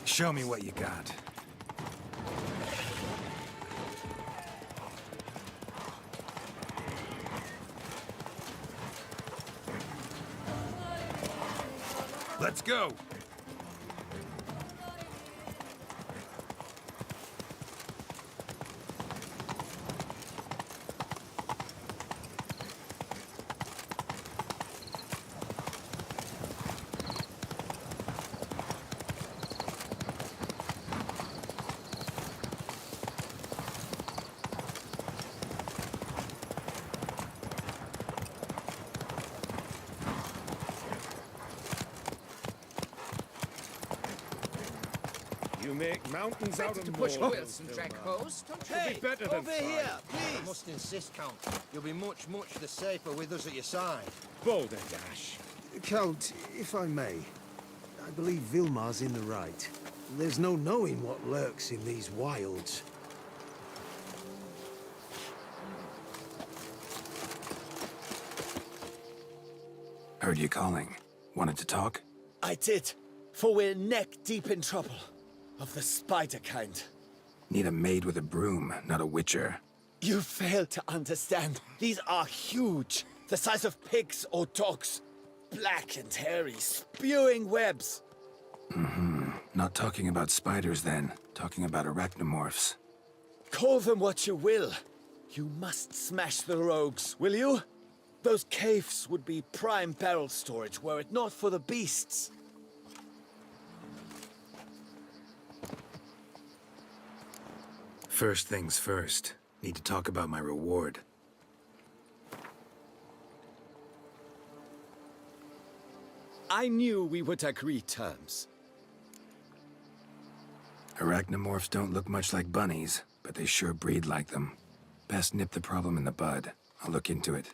Show me what you got. Let's go! You make mountains out Better of to push molehills, wheels and drag Vilma. hose, don't you? Hey, better than over fire. here, I please! must insist, Count. You'll be much, much the safer with us at your side. Boulder Dash. Count, if I may, I believe Vilmar's in the right. There's no knowing what lurks in these wilds. Heard you calling. Wanted to talk? I did, for we're neck-deep in trouble. Of the spider kind. Need a maid with a broom, not a witcher. You fail to understand. These are huge. The size of pigs or dogs. Black and hairy, spewing webs. Not talking about spiders then. Talking about arachnomorphs. Call them what you will. You must smash the rogues, will you? Those caves would be prime barrel storage were it not for the beasts. First things first. Need to talk about my reward. I knew we would agree terms. Arachnomorphs don't look much like bunnies, but they sure breed like them. Best nip the problem in the bud. I'll look into it.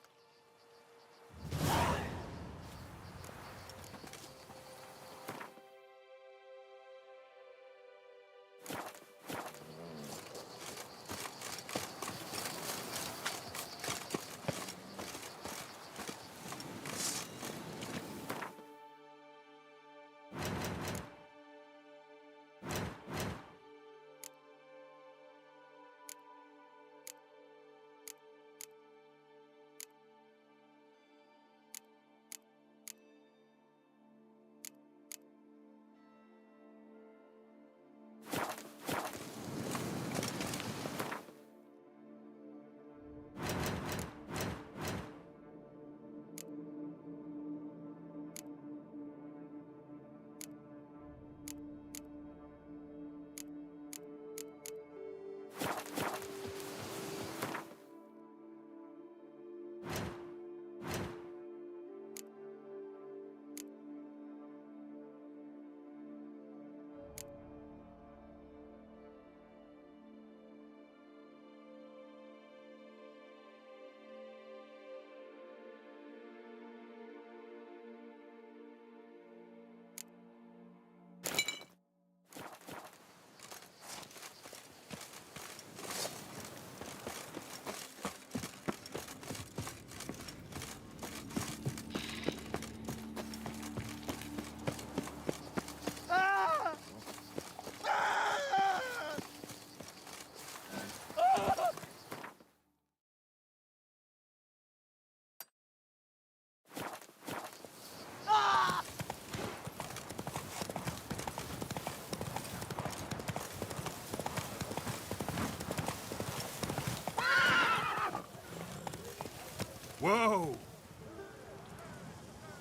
Whoa!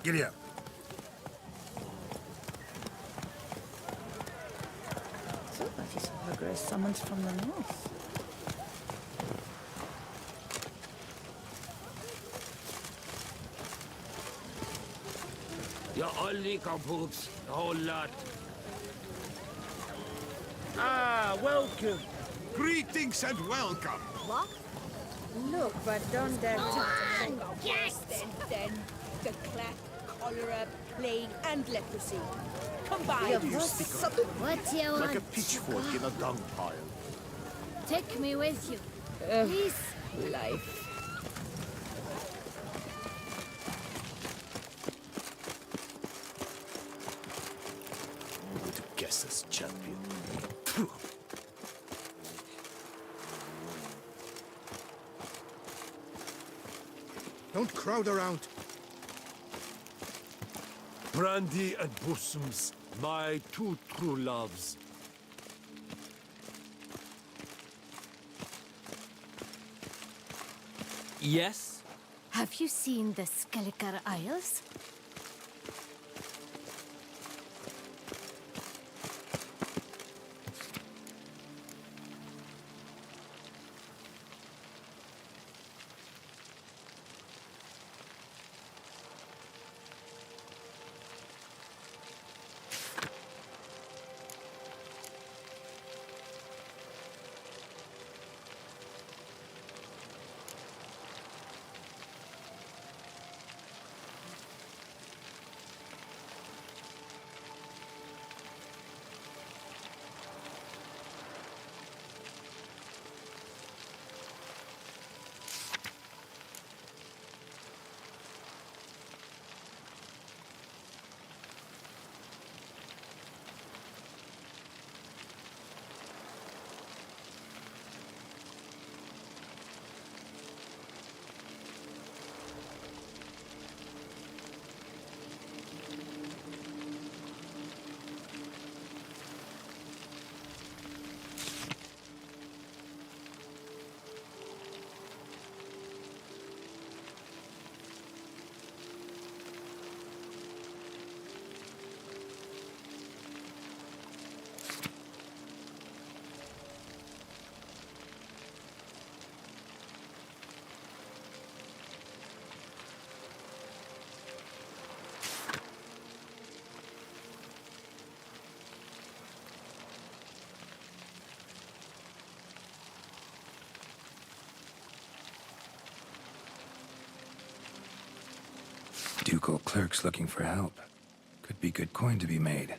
Giddy up. So that is progress summoned from the north. You're all legal boobs, the whole lot. Ah, welcome. Greetings and welcome. What? Look, but don't dare to Yes! then the clack, cholera, plague, and leprosy. Combined. What do you want? Like a pitchfork in a dung pile. Take me with you. Please. Life. To guess as champion. Don't crowd around. Brandy and bosoms, my two true loves. Yes? Have you seen the Skelliger Isles? Typical clerks looking for help. Could be good coin to be made.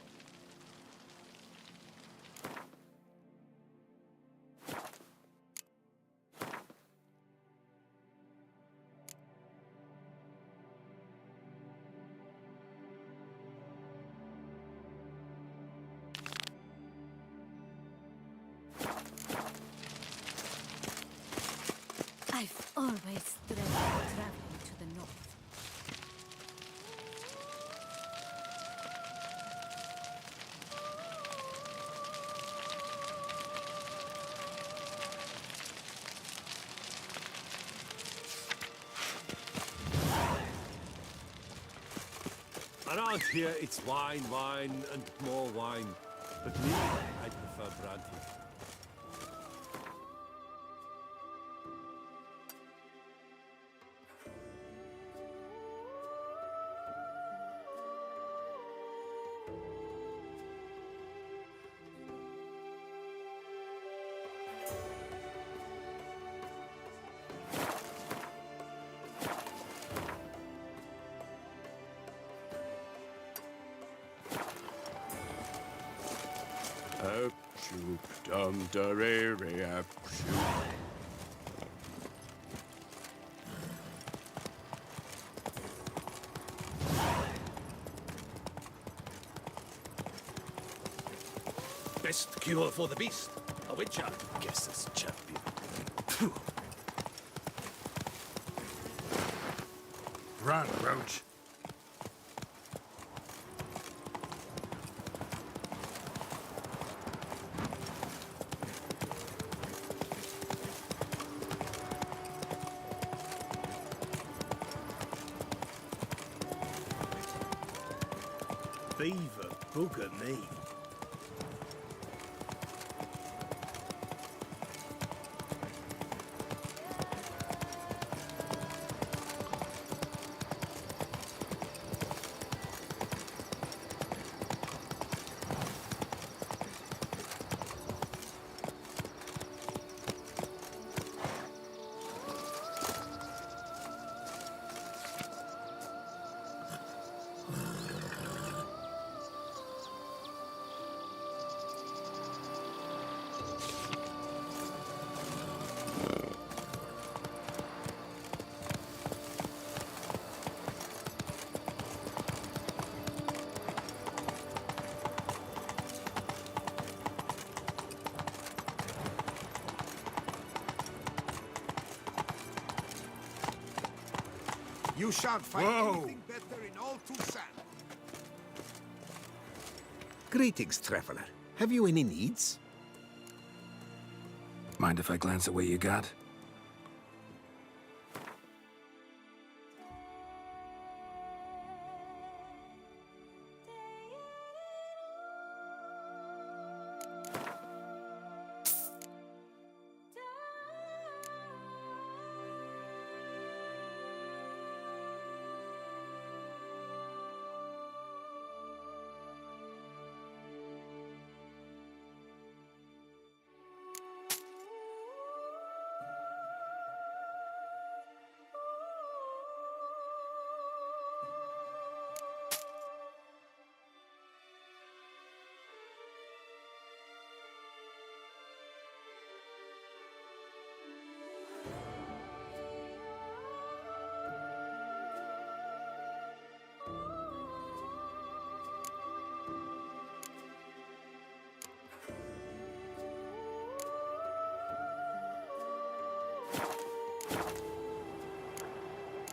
I've always dreamed of traveling to the north. Around here, it's wine, wine, and more wine. But me, I prefer brandy. Shoop dum da re re ap shoop. Best cure for the beast. A witcher. Guess this champion. Phew. Run, Roach. Beaver bugger me. You shan't find anything better in all Toussaint. Greetings, traveler. Have you any needs? Mind if I glance at what you got?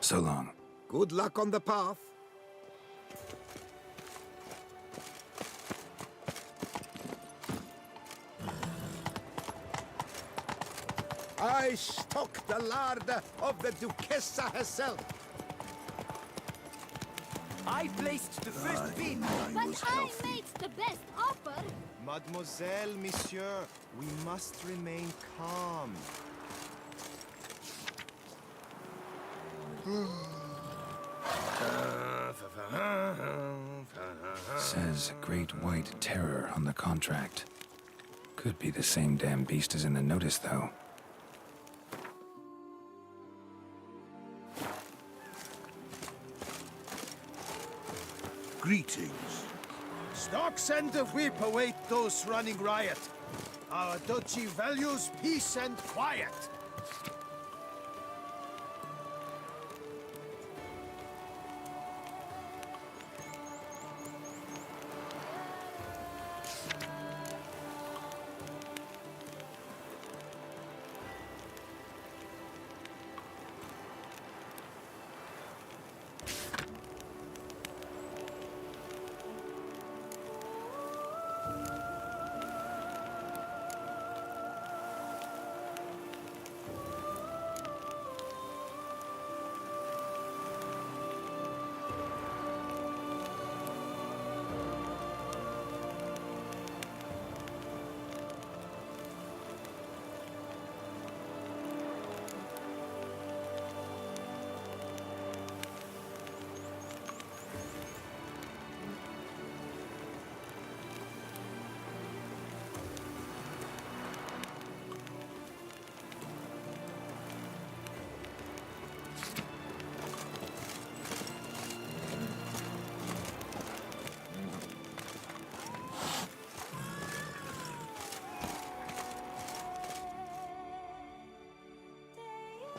So long. Good luck on the path. I stock the larder of the Duchessa herself. I placed the first bid. But I made the best offer. Mademoiselle, monsieur, we must remain calm. Says Great White Terror on the contract. Could be the same damn beast as in the notice, though. Greetings. Stocks and the whip await those running riot. Our duchy values peace and quiet.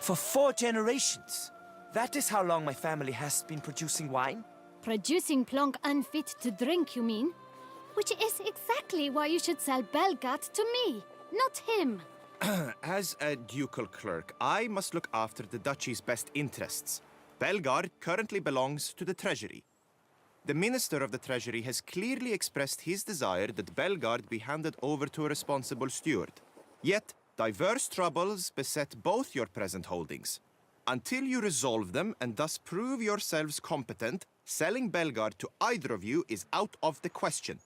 For 4 generations. That is how long my family has been producing wine. Producing plonk unfit to drink, you mean? Which is exactly why you should sell Belgat to me, not him. As a ducal clerk, I must look after the duchy's best interests. Belgard currently belongs to the treasury. The minister of the treasury has clearly expressed his desire that Belgard be handed over to a responsible steward. Yet, diverse troubles beset both your present holdings. Until you resolve them and thus prove yourselves competent, selling Belgard to either of you is out of the question.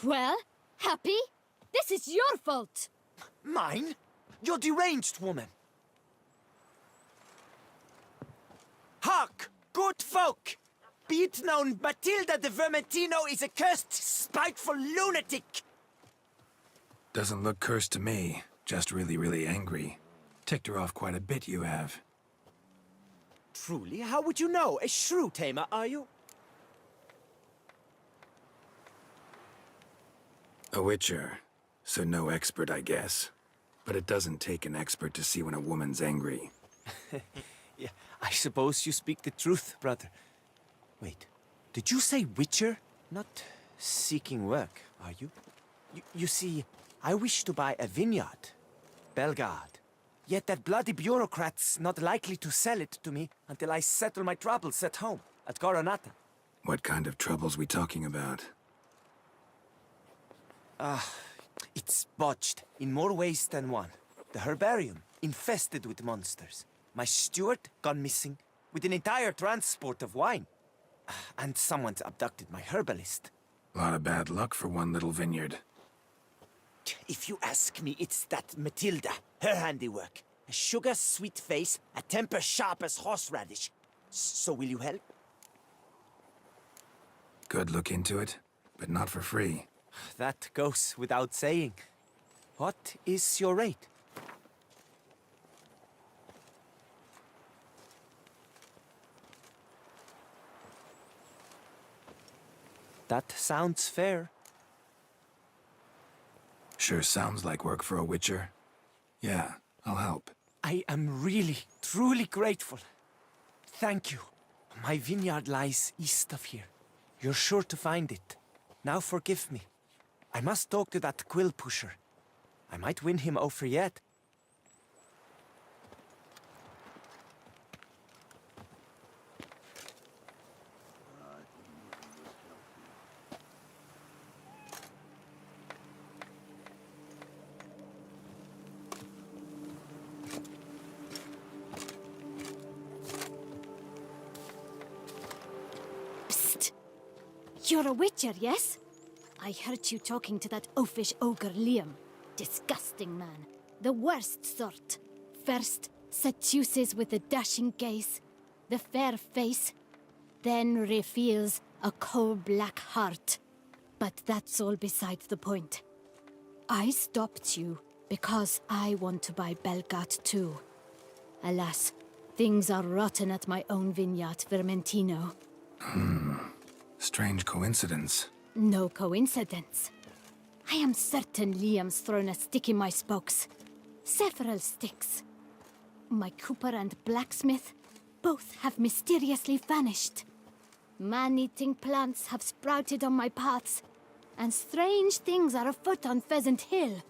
Well, happy? This is your fault. Mine? You're deranged, woman. Hark, good folk! Be it known, Matilda de Vermentino is a cursed, spiteful lunatic! Doesn't look cursed to me. Just really, really angry. Ticked her off quite a bit, you have. Truly? How would you know? A shrew tamer, are you? A witcher. So no expert, I guess. But it doesn't take an expert to see when a woman's angry. Yeah, I suppose you speak the truth, brother. Wait, did you say witcher? Not seeking work, are you? You see, I wish to buy a vineyard. Belgard. Yet that bloody bureaucrat's not likely to sell it to me until I settle my troubles at home, at Coronata. What kind of troubles we talking about? It's botched in more ways than one. The herbarium, infested with monsters. My steward gone missing, with an entire transport of wine. And someone's abducted my herbalist. A lot of bad luck for one little vineyard. If you ask me, it's that Matilda, her handiwork. A sugar-sweet face, a temper sharp as horseradish. So will you help? Could look into it, but not for free. That goes without saying. What is your rate? That sounds fair. Sure sounds like work for a witcher. Yeah, I'll help. I am really, truly grateful. Thank you. My vineyard lies east of here. You're sure to find it. Now forgive me. I must talk to that quill pusher. I might win him over yet. Psst! You're a witcher, yes? I heard you talking to that oafish ogre Liam. Disgusting man. The worst sort. First, seduces with a dashing gaze, the fair face, then reveals a coal-black heart. But that's all beside the point. I stopped you because I want to buy Belgat too. Alas, Things are rotten at my own vineyard, Vermentino. Strange coincidence. No coincidence. I am certain Liam's thrown a stick in my spokes. Several sticks. My cooper and blacksmith both have mysteriously vanished. Man-eating plants have sprouted on my paths, and strange things are afoot on Pheasant Hill.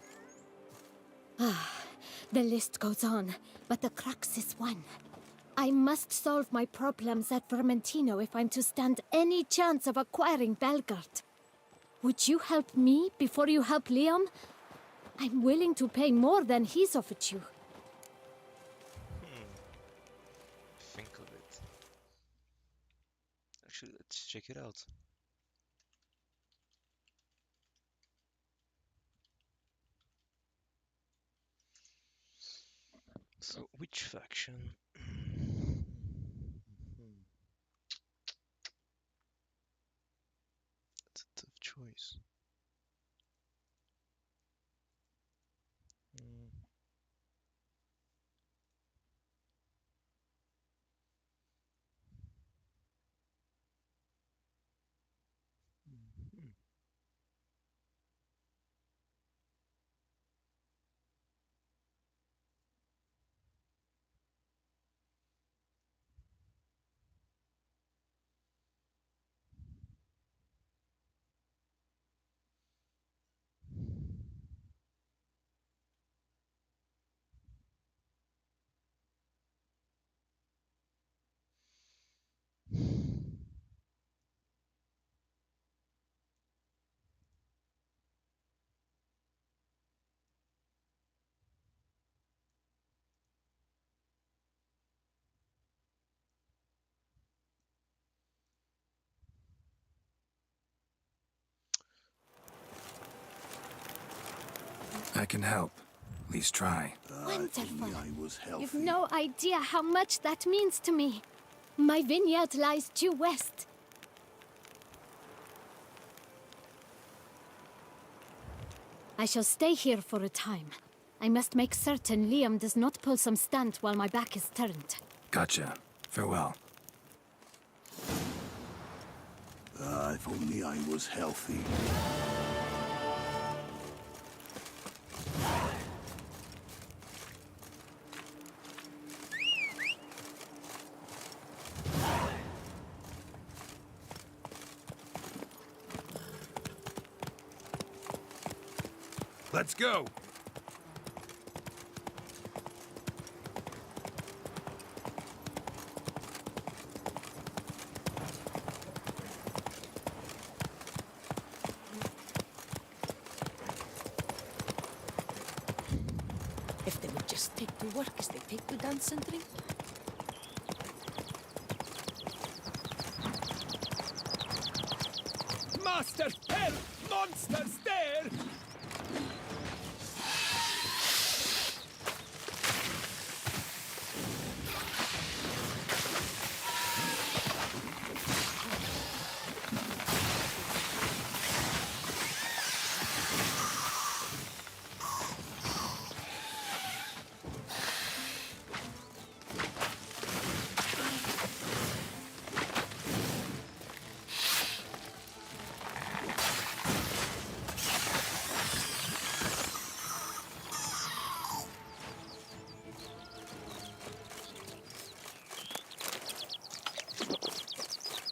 The list goes on, but the crux is one. I must solve my problems at Vermentino if I'm to stand any chance of acquiring Belgard. Would you help me before you help Liam? I'm willing to pay more than he's offered you. Think of it. Actually, let's check it out. So, which faction? That's a tough choice. I can help. At least try. Wonderful. I was healthy. You've no idea how much that means to me. My vineyard lies due west. I shall stay here for a time. I must make certain Liam does not pull some stunt while my back is turned. Gotcha. Farewell. If only I was healthy. Let's go. If they would just take to work as they take to dance and drink. Master, help! Monsters there!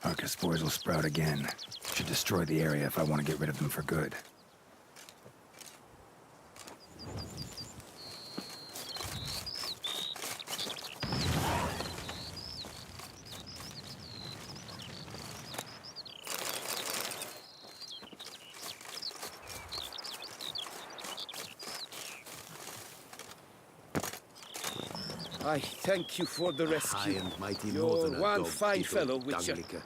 Arca spores will sprout again. Should destroy the area if I want to get rid of them for good. I thank you for the rescue. High and mighty You're northerner, one dog, fine Tito, fellow, Witcher. Dunglicker.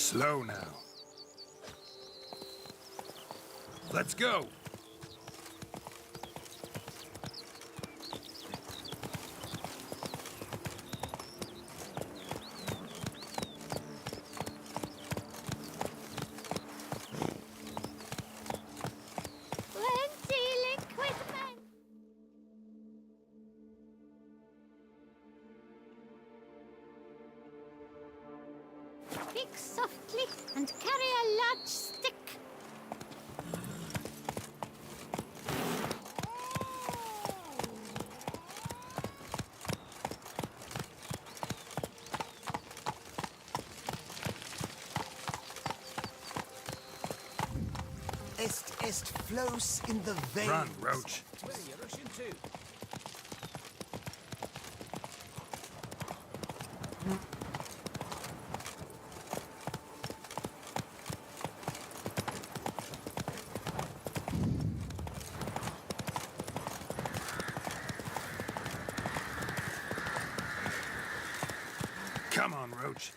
Slow now. Let's go. Plenty liquid men. Speak softly and carry a large stick. Est flows in the veins. Run, Roach. Where are you rushing to? Come on, Roach.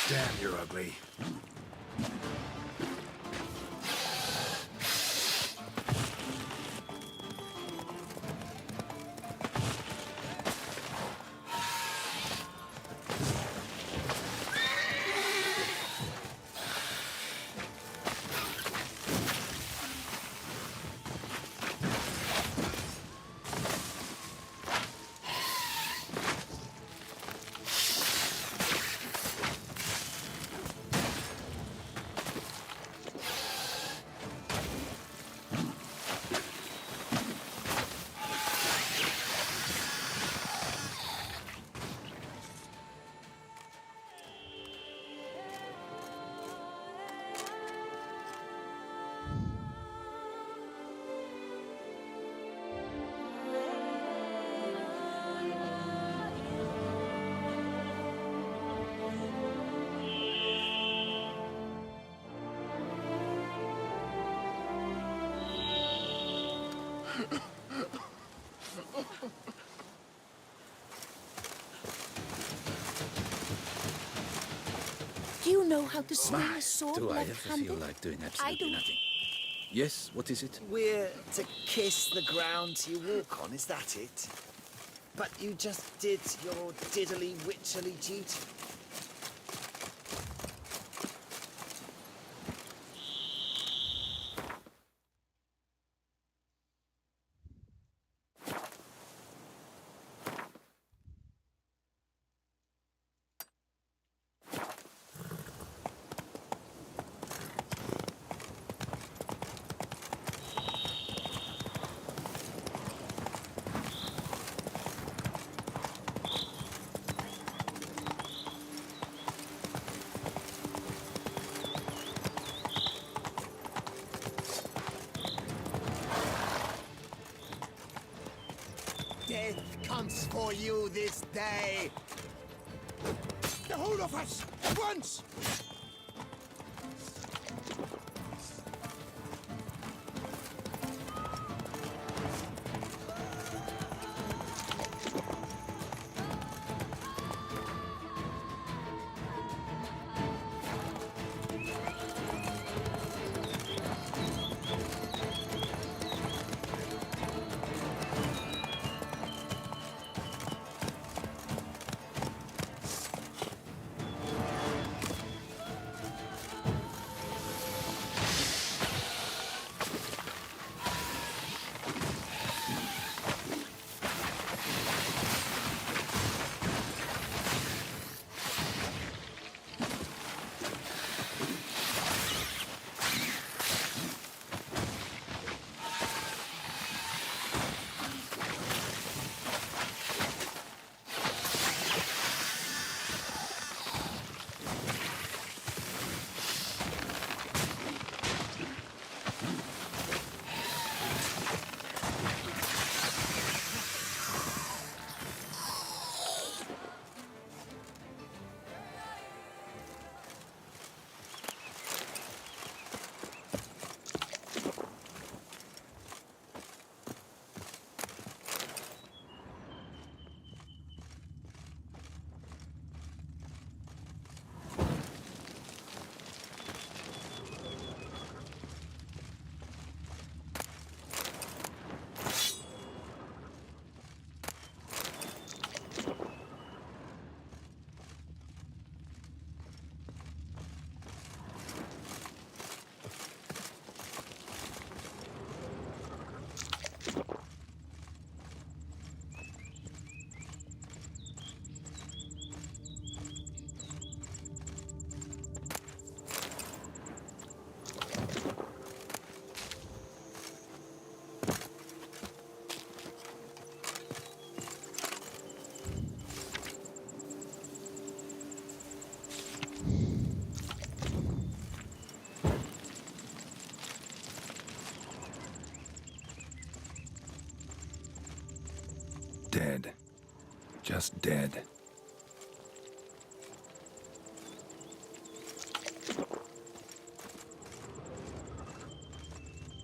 Damn, you're ugly. Do you know how to swing a sword Do I ever left-handed? feel like doing I absolutely don't. nothing? Yes, what is it? We're to kiss the ground you walk on, is that it? But you just did your diddly witcherly duty. Death comes for you this day. The whole of us! At once! Dead. Just dead.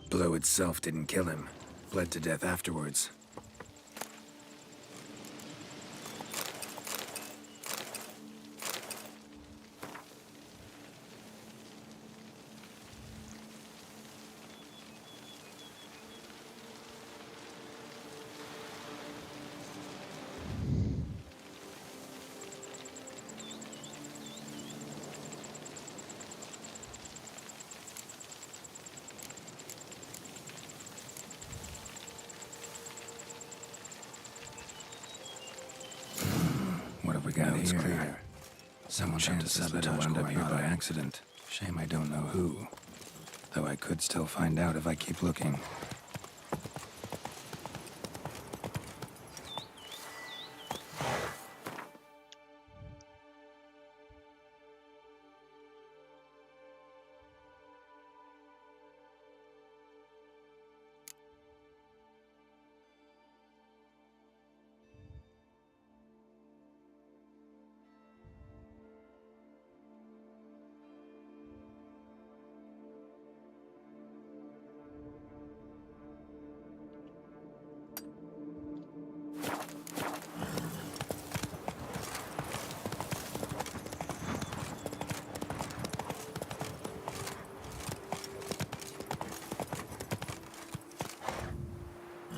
Blow itself didn't kill him. Bled to death afterwards. What have we got here? It's clear. Someone chances that I wound up here by accident. Shame I don't know who. Though I could still find out if I keep looking.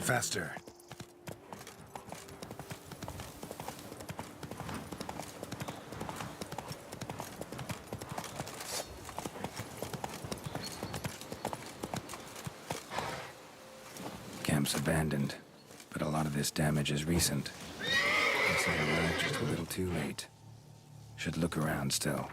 Faster. Camp's abandoned, but a lot of this damage is recent. Guess I arrived just a little too late. Should look around still.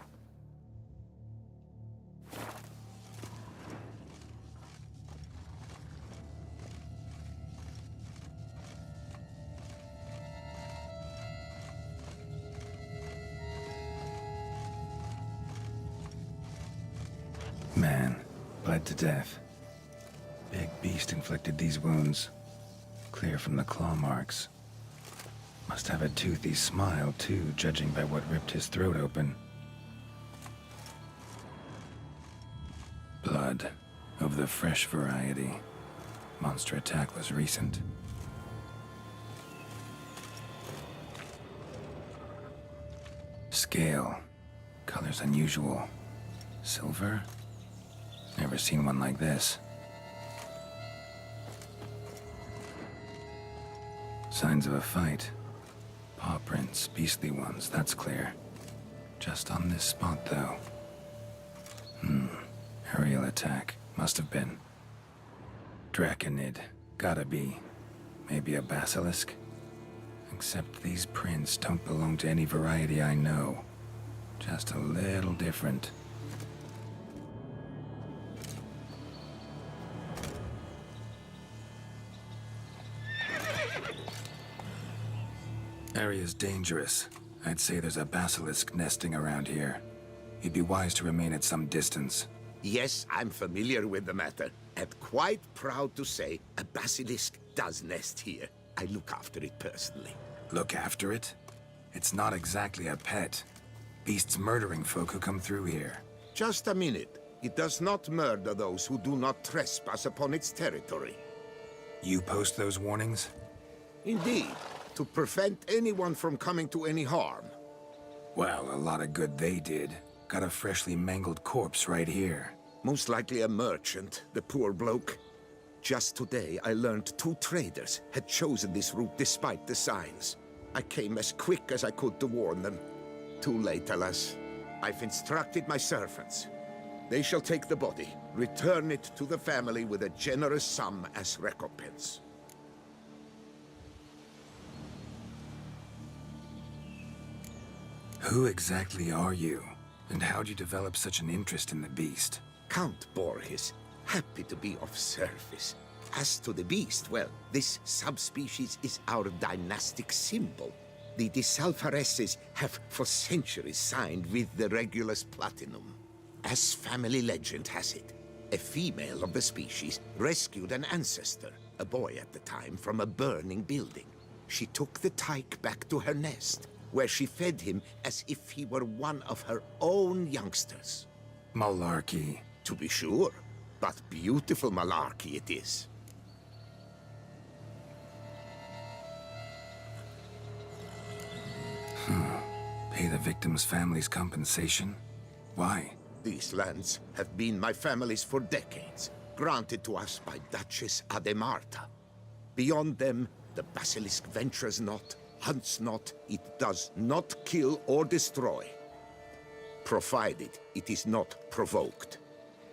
Man, bled to death. Big beast inflicted these wounds. Clear from the claw marks. Must have a toothy smile, too, judging by what ripped his throat open. Blood, of the fresh variety. Monster attack was recent. Scale. Colors unusual. Silver? Never seen one like this. Signs of a fight. Paw prints, beastly ones, that's clear. Just on this spot, though. Aerial attack. Must have been. Draconid. Gotta be. Maybe a basilisk? Except these prints don't belong to any variety I know. Just a little different. Area's dangerous. I'd say there's a basilisk nesting around here. You'd be wise to remain at some distance. Yes, I'm familiar with the matter, and quite proud to say a basilisk does nest here. I look after it personally. Look after it? It's not exactly a pet. Beasts murdering folk who come through here. Just a minute. It does not murder those who do not trespass upon its territory. You post those warnings? Indeed, to prevent anyone from coming to any harm. Well, a lot of good they did. Got a freshly mangled corpse right here. Most likely a merchant, the poor bloke. Just today, I learned 2 traders had chosen this route despite the signs. I came as quick as I could to warn them. Too late, alas. I've instructed my servants. They shall take the body, return it to the family with a generous sum as recompense. Who exactly are you? And how'd you develop such an interest in the beast? Count Borges, happy to be of service. As to the beast, well, this subspecies is our dynastic symbol. The Disalfareses have for centuries signed with the Regulus Platinum. As family legend has it, a female of the species rescued an ancestor, a boy at the time, from a burning building. she took the tyke back to her nest, where she fed him as if he were one of her own youngsters. Malarkey. To be sure, but beautiful malarkey it is. Pay the victim's family's compensation? Why? These lands have been my family's for decades, granted to us by Duchess Ademarta. Beyond them, the basilisk ventures not, hunts not, it does not kill or destroy. Provided it is not provoked.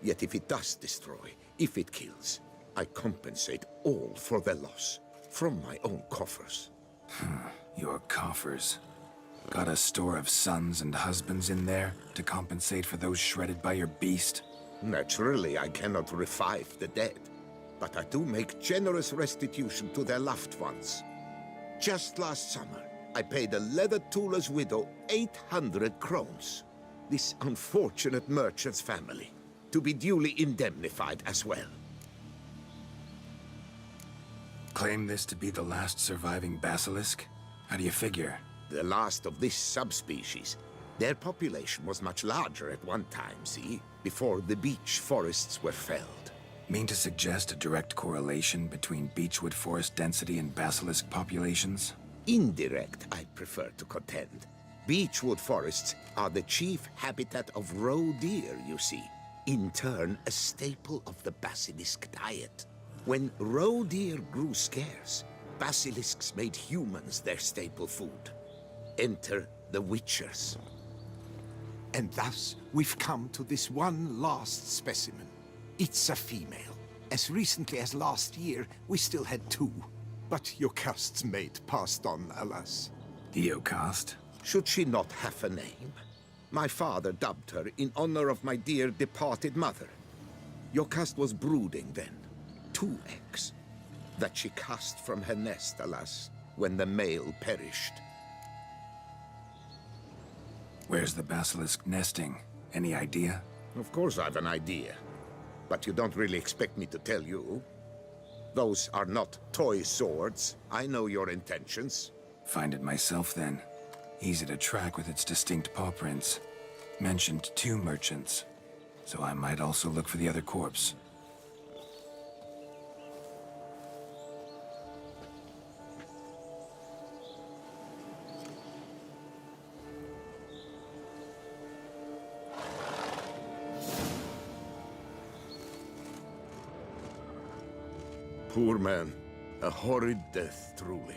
Yet if it does destroy, if it kills, I compensate all for their loss, from my own coffers. Your coffers. Got a store of sons and husbands in there to compensate for those shredded by your beast? Naturally, I cannot revive the dead, but I do make generous restitution to their loved ones. Just last summer, I paid a leather tooler's widow 800 crowns. This unfortunate merchant's family, to be duly indemnified as well. Claim this to be the last surviving basilisk? How do you figure? The last of this subspecies. Their population was much larger at one time, see? Before the beech forests were felled. Mean to suggest a direct correlation between beechwood forest density and basilisk populations? Indirect, I prefer to contend. Beechwood forests are the chief habitat of roe deer, you see. In turn, a staple of the basilisk diet. When roe deer grew scarce, basilisks made humans their staple food. Enter the witchers. And thus, we've come to this one last specimen. It's a female. As recently as last year, we still had 2. But Jocast's mate passed on, alas. Jocast? Should she not have a name? My father dubbed her in honor of my dear departed mother. Jocast was brooding then. 2 eggs. That she cast from her nest, alas, when the male perished. Where's the basilisk nesting? Any idea? Of course I've an idea. But you don't really expect me to tell you. Those are not toy swords. I know your intentions. Find it myself then. Easy to track with its distinct paw prints. Mentioned 2 merchants. So I might also look for the other corpse. Poor man. A horrid death, truly.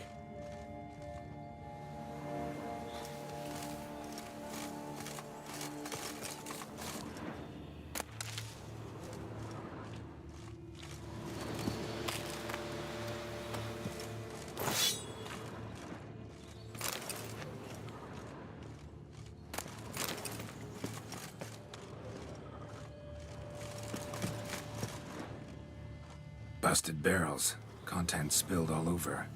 Busted barrels. Contents spilled all over.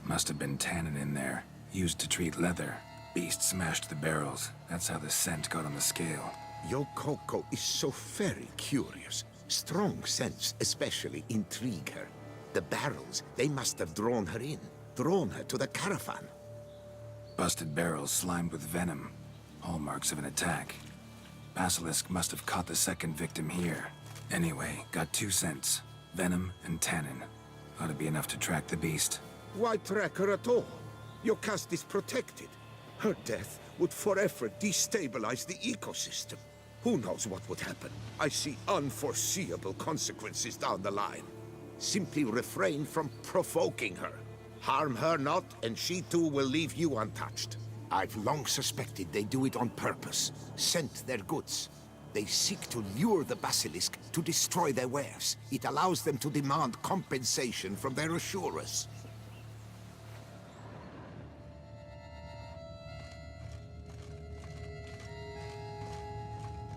Must have been tannin in there. Used to treat leather. Beast smashed the barrels. That's how the scent got on the scale. Your Coco is so very curious. Strong scents especially intrigue her. The barrels, they must have drawn her in. Drawn her to the caravan. Busted barrels slimed with venom. Hallmarks of an attack. Basilisk must have caught the second victim here. Anyway, got 2 scents. Venom and tannin. Ought to be enough to track the beast. Why track her at all? Your caste is protected. Her death would forever destabilize the ecosystem. Who knows what would happen? I see unforeseeable consequences down the line. Simply refrain from provoking her. Harm her not, and she too will leave you untouched. I've long suspected they do it on purpose. Scent their goods. They seek to lure the basilisk to destroy their wares. It allows them to demand compensation from their assurers.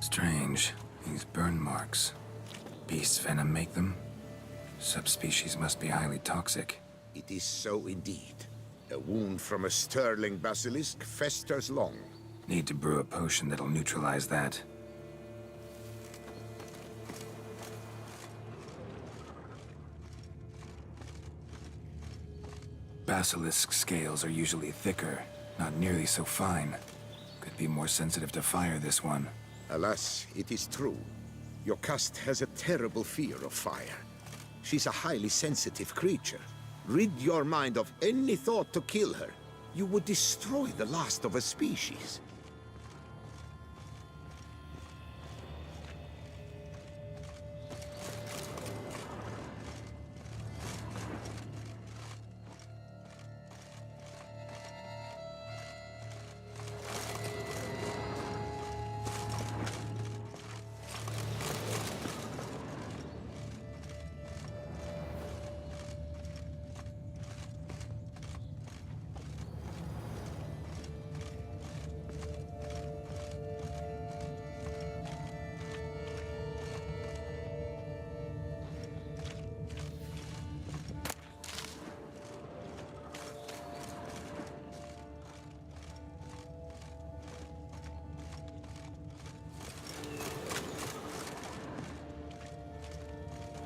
Strange. These burn marks. Beast's venom make them? Subspecies must be highly toxic. It is so indeed. A wound from a sterling basilisk festers long. Need to brew a potion that'll neutralize that. Basilisk scales are usually thicker, not nearly so fine. Could be more sensitive to fire, this one. Alas, it is true. Your caste has a terrible fear of fire. She's a highly sensitive creature. Rid your mind of any thought to kill her. You would destroy the last of a species.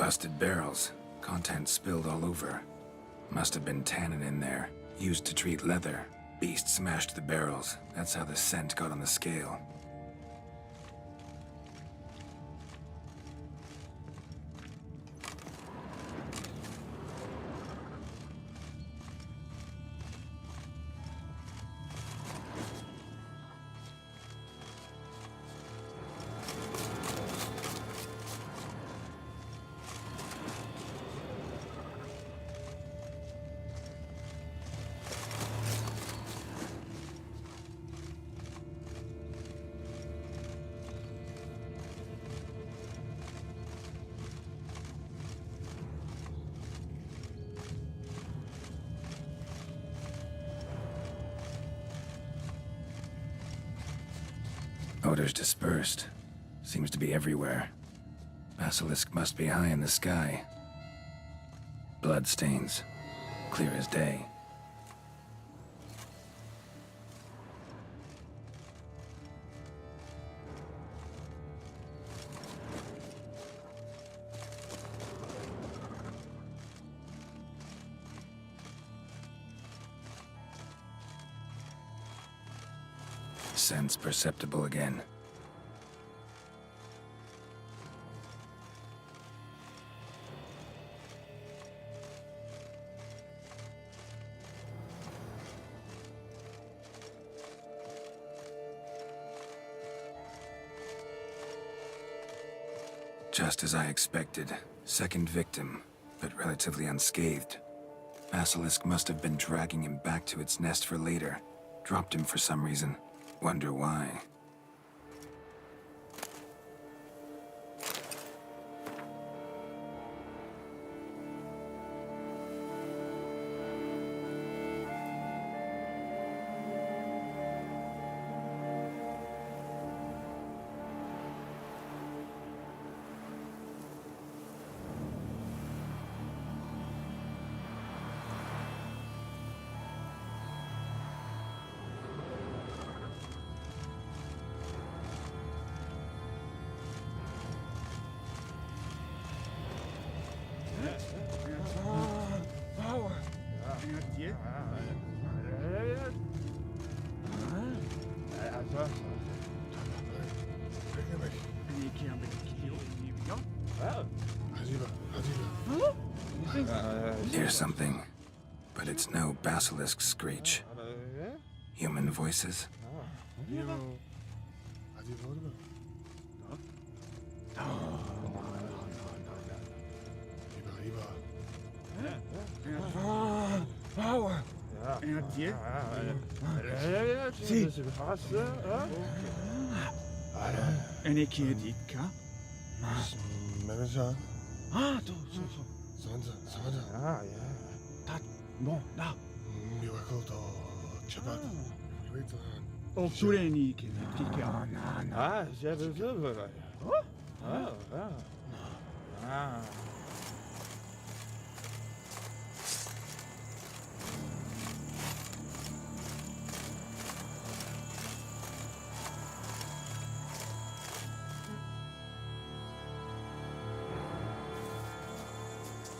Busted barrels. Contents spilled all over. Must have been tannin in there. Used to treat leather. Beast smashed the barrels. That's how the scent got on the scale. Odors dispersed. Seems to be everywhere. Basilisk must be high in the sky. Bloodstains. Clear as day. Scents perceptible again. Just as I expected. Second victim, but relatively unscathed. Basilisk must have been dragging him back to its nest for later. Dropped him for some reason. Wonder why. Hear something, but it's no basilisk screech. Human voices? Power! Si. Any kid ka? Ah, to, Tak, bon, da. O której nie kika?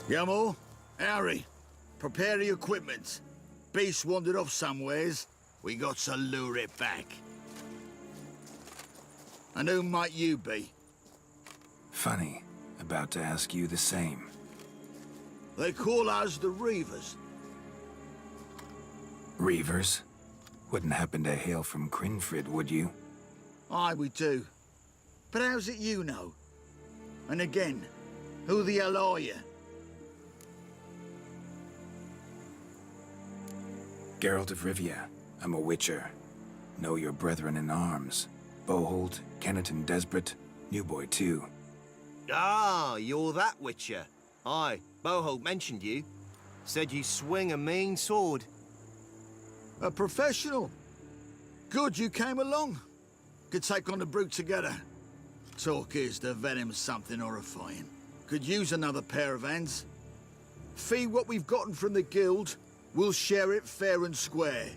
Yamo, Ari, prepare the equipment. beast wandered off somewheres, we got to lure it back. And who might you be? Funny. About to ask you the same. They call us the Reavers. Reavers? Wouldn't happen to hail from Crinfrid, would you? Aye, we do. But how's it you know? And again, who the hell are you? Geralt of Rivia. I'm a witcher. Know your brethren in arms. Boholt, Kenneton Desbret, New Boy too. Ah, you're that witcher. Aye, Boholt mentioned you. Said you swing a mean sword. A professional. Good you came along. Could take on the brute together. Talk is the venom's something horrifying. Could use another pair of hands. Fee what we've gotten from the guild, we'll share it fair and square.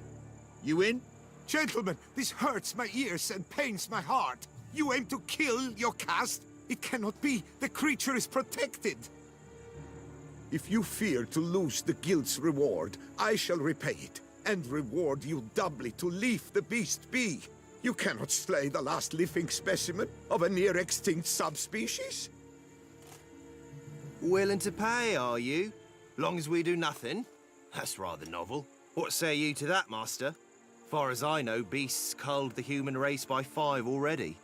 You in? Gentlemen, this hurts my ears and pains my heart. You aim to kill your caste? It cannot be. The creature is protected. If you fear to lose the guild's reward, I shall repay it, and reward you doubly to leave the beast be. You cannot slay the last living specimen of a near-extinct subspecies. Willing to pay, are you? Long as we do nothing? That's rather novel. What say you to that, master? Far as I know, beasts culled the human race by 5 already.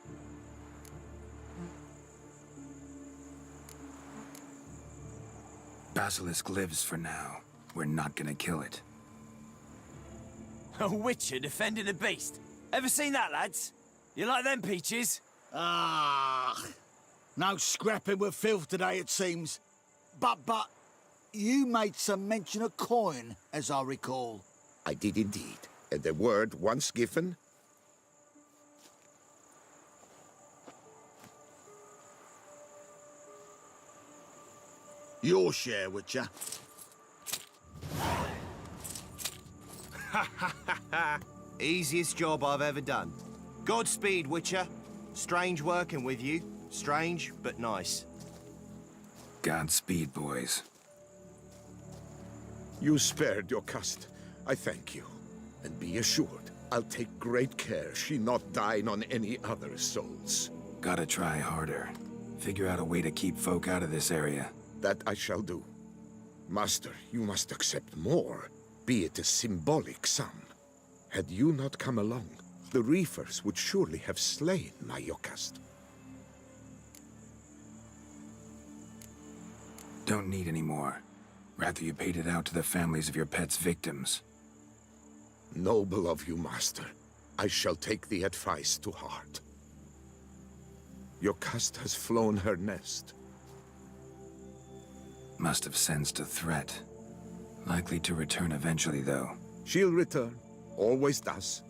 Basilisk lives for now. We're not gonna kill it. A witcher defending a beast. Ever seen that, lads? You like them peaches? Ah, no scrapping with filth today, it seems. But, you made some mention of coin, as I recall. I did indeed. And the word once given... Your share, Witcher. Ha ha ha ha! Easiest job I've ever done. Godspeed, Witcher. Strange working with you. Strange, but nice. Godspeed, boys. You spared your caste. I thank you. And be assured, I'll take great care she not dine on any other souls. Gotta try harder. Figure out a way to keep folk out of this area. That I shall do. Master, you must accept more, be it a symbolic sum. Had you not come along, the Reefers would surely have slain my Yokast. Don't need any more. Rather you paid it out to the families of your pet's victims. Noble of you, Master. I shall take the advice to heart. Yokast has flown her nest. Must have sensed a threat. Likely to return eventually, though. She'll return. Always does.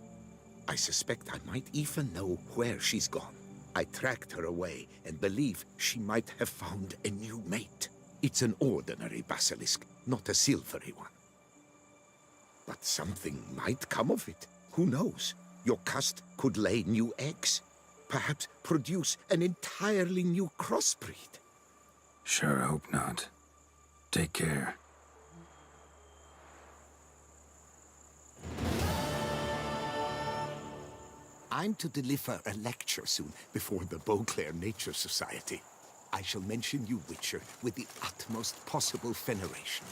I suspect I might even know where she's gone. I tracked her away and believe she might have found a new mate. It's an ordinary basilisk, not a silvery one. But something might come of it. Who knows? Yokast could lay new eggs. Perhaps produce an entirely new crossbreed. Sure hope not. Take care. I'm to deliver a lecture soon before the Beauclair Nature Society. I shall mention you, Witcher, with the utmost possible veneration.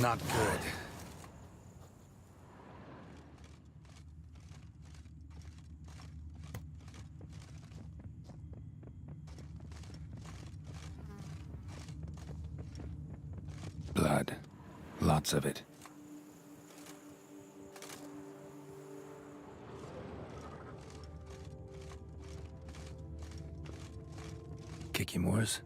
Not good. Blood. Lots of it. Kicky Moors?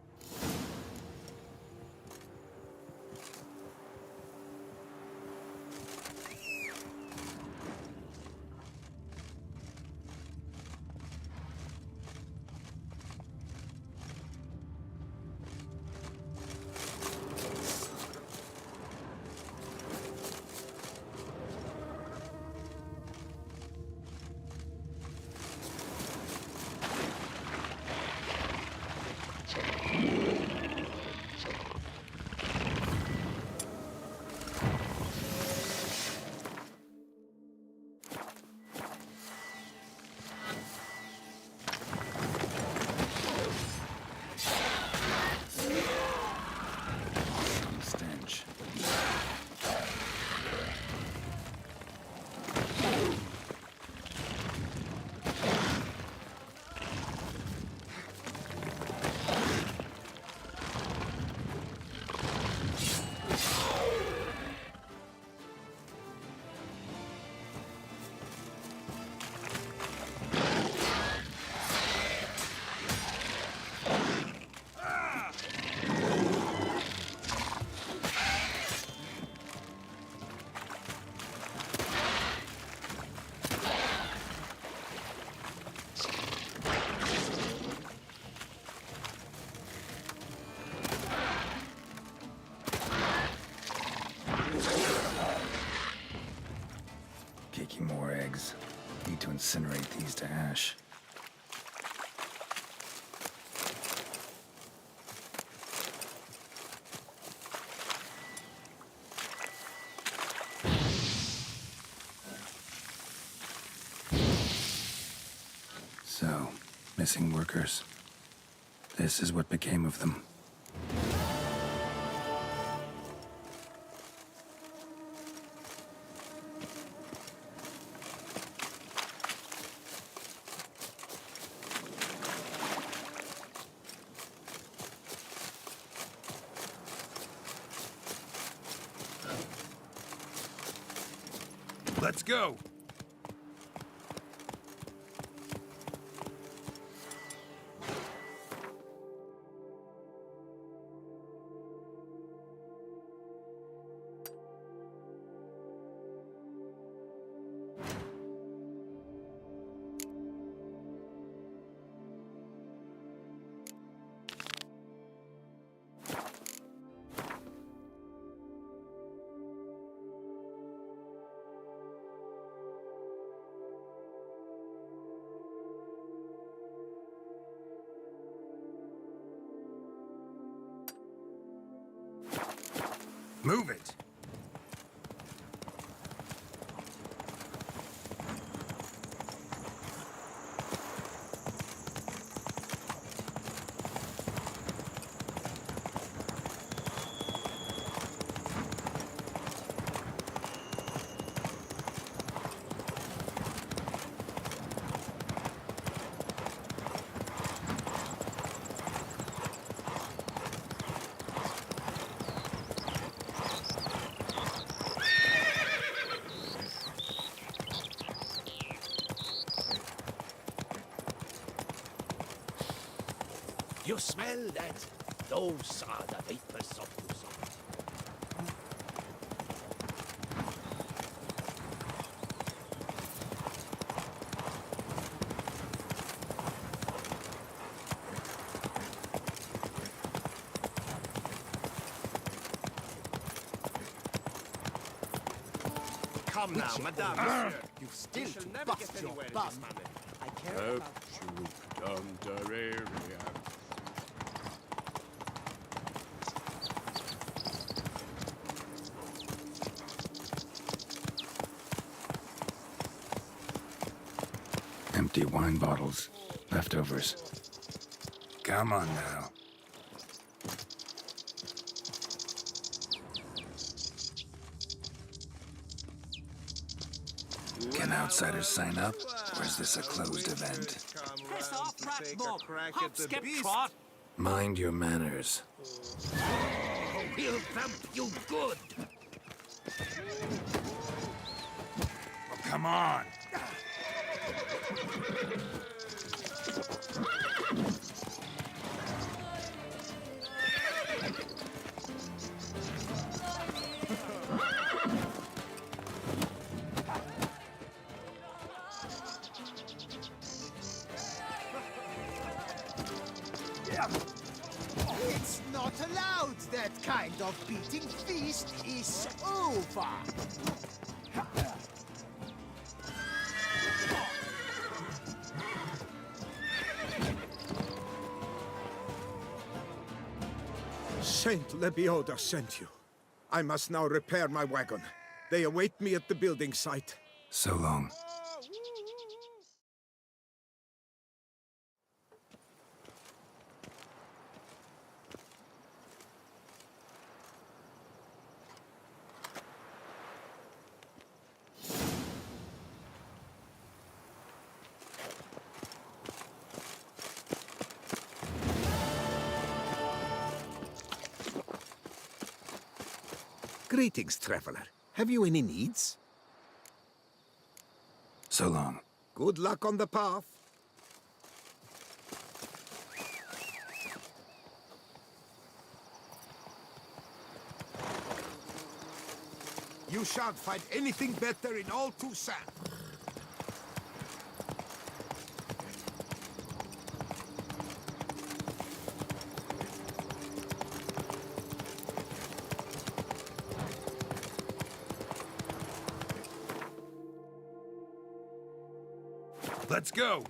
legs. Need to incinerate these to ash. So, missing workers. This is what became of them. Let's go! Move it! You smell that? Those are the vapors of Luzon. Come now, madame. You still You shall never bust get your anywhere in bum. this manner. I care about Empty wine bottles. Leftovers. Come on now. Can outsiders sign up? Or is this a closed event? Piss off, rat mob! Hop, skip, trot! Mind your manners. We'll thump you good! Oh, come on! It's not allowed. That kind of beating feast is over. Saint Lebioda sent you. I must now repair my wagon. They await me at the building site. So long. Greetings, traveler. Have you any needs? So long. Good luck on the path. You shan't find anything better in all Toussaint. Let's go!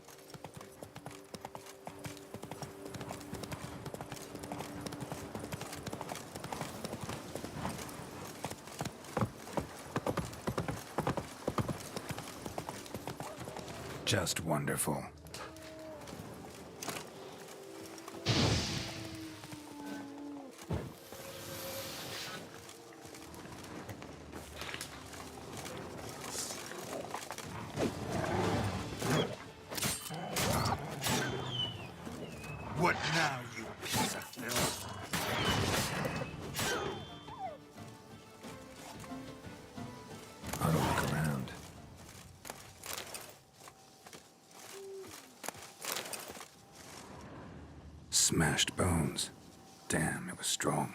Just wonderful. What now, you piece of filth? I'll look around. Smashed bones. Damn, it was strong.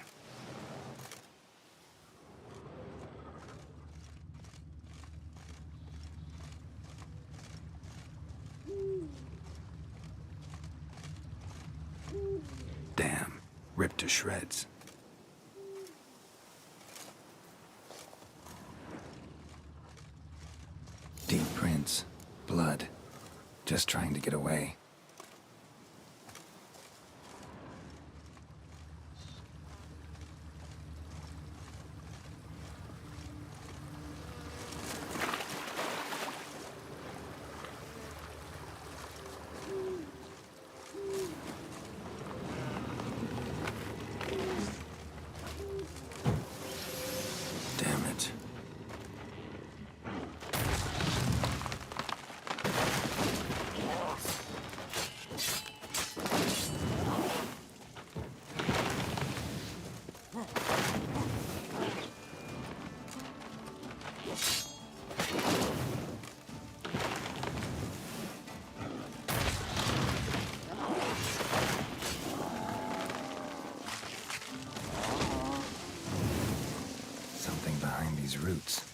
Damn, ripped to shreds. Deep prints, blood, just trying to get away. Damn it. Something behind these roots.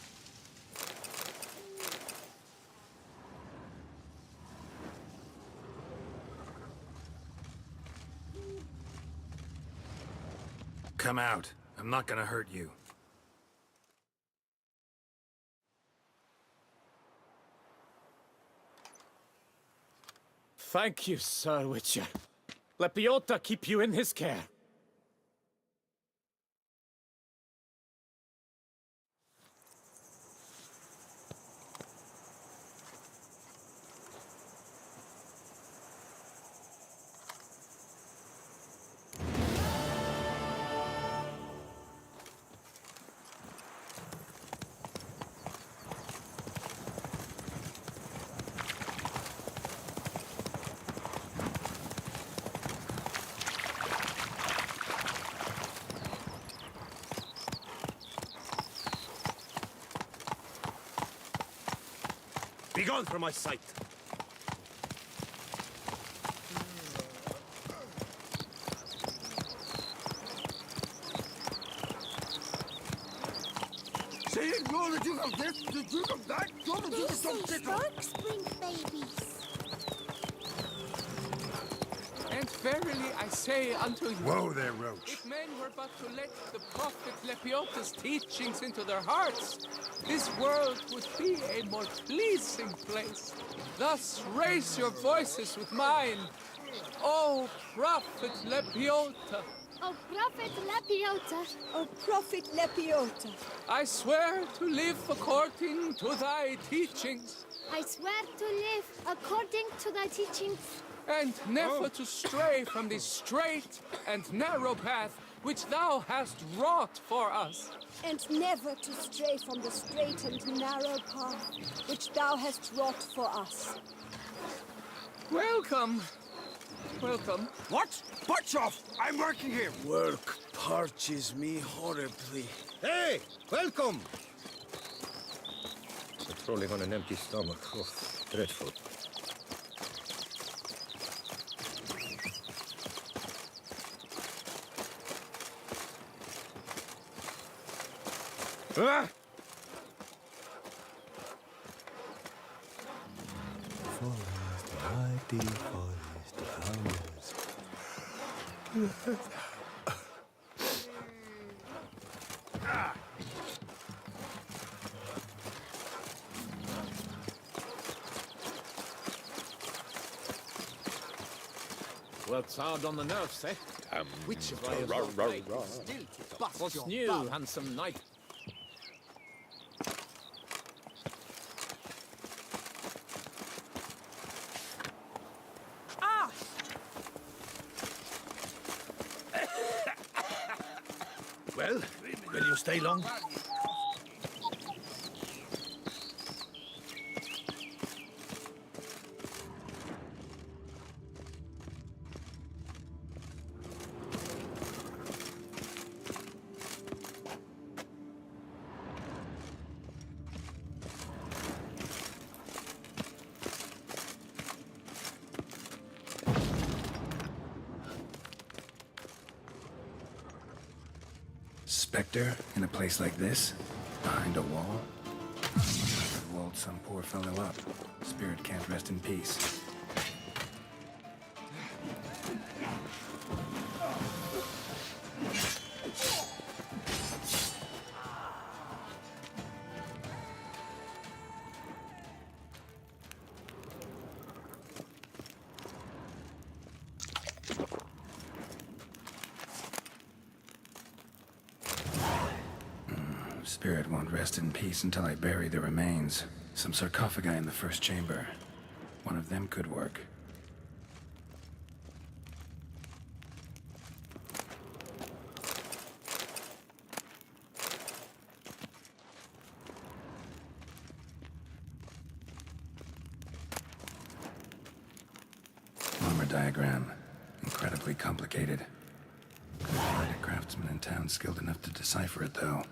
Come out. I'm not gonna hurt you. Thank you, Sir Witcher. Lebioda keep you in his care. Begone from my sight! Say it, you're the Duke of this, the Duke of that, you're the Duke of some Sparks bring babies. And verily I say unto you... Whoa there, Roach. If men were but to let the prophet Lebioda's teachings into their hearts, this world would be a more pleasing place. Thus raise your voices with mine. O prophet Lebioda. Oh, Prophet Lebioda. Oh, Prophet Lebioda. I swear to live according to thy teachings. I swear to live according to thy teachings. And never to stray from the straight and narrow path which thou hast wrought for us. And never to stray from the straight and narrow path which thou hast wrought for us. Welcome. Welcome. What? Butch off! I'm working here! Work parches me horribly. Hey! Welcome! Patrolling on an empty stomach. Oh, dreadful. Ah! Forest, mighty forest, howlers. Works hard on the nerves, eh? Which of Why, those rah, rah, right rah. is still to bust What's your new, bum? handsome knight? Ah! Well, will you stay long? Spectre in a place like this? Behind a wall? I've walled some poor fellow up. Spirit can't rest in peace. Spirit won't rest in peace until I bury the remains. Some sarcophagi in the first chamber. One of them could work. Armor diagram. Incredibly complicated. Couldn't find a craftsman in town skilled enough to decipher it, though.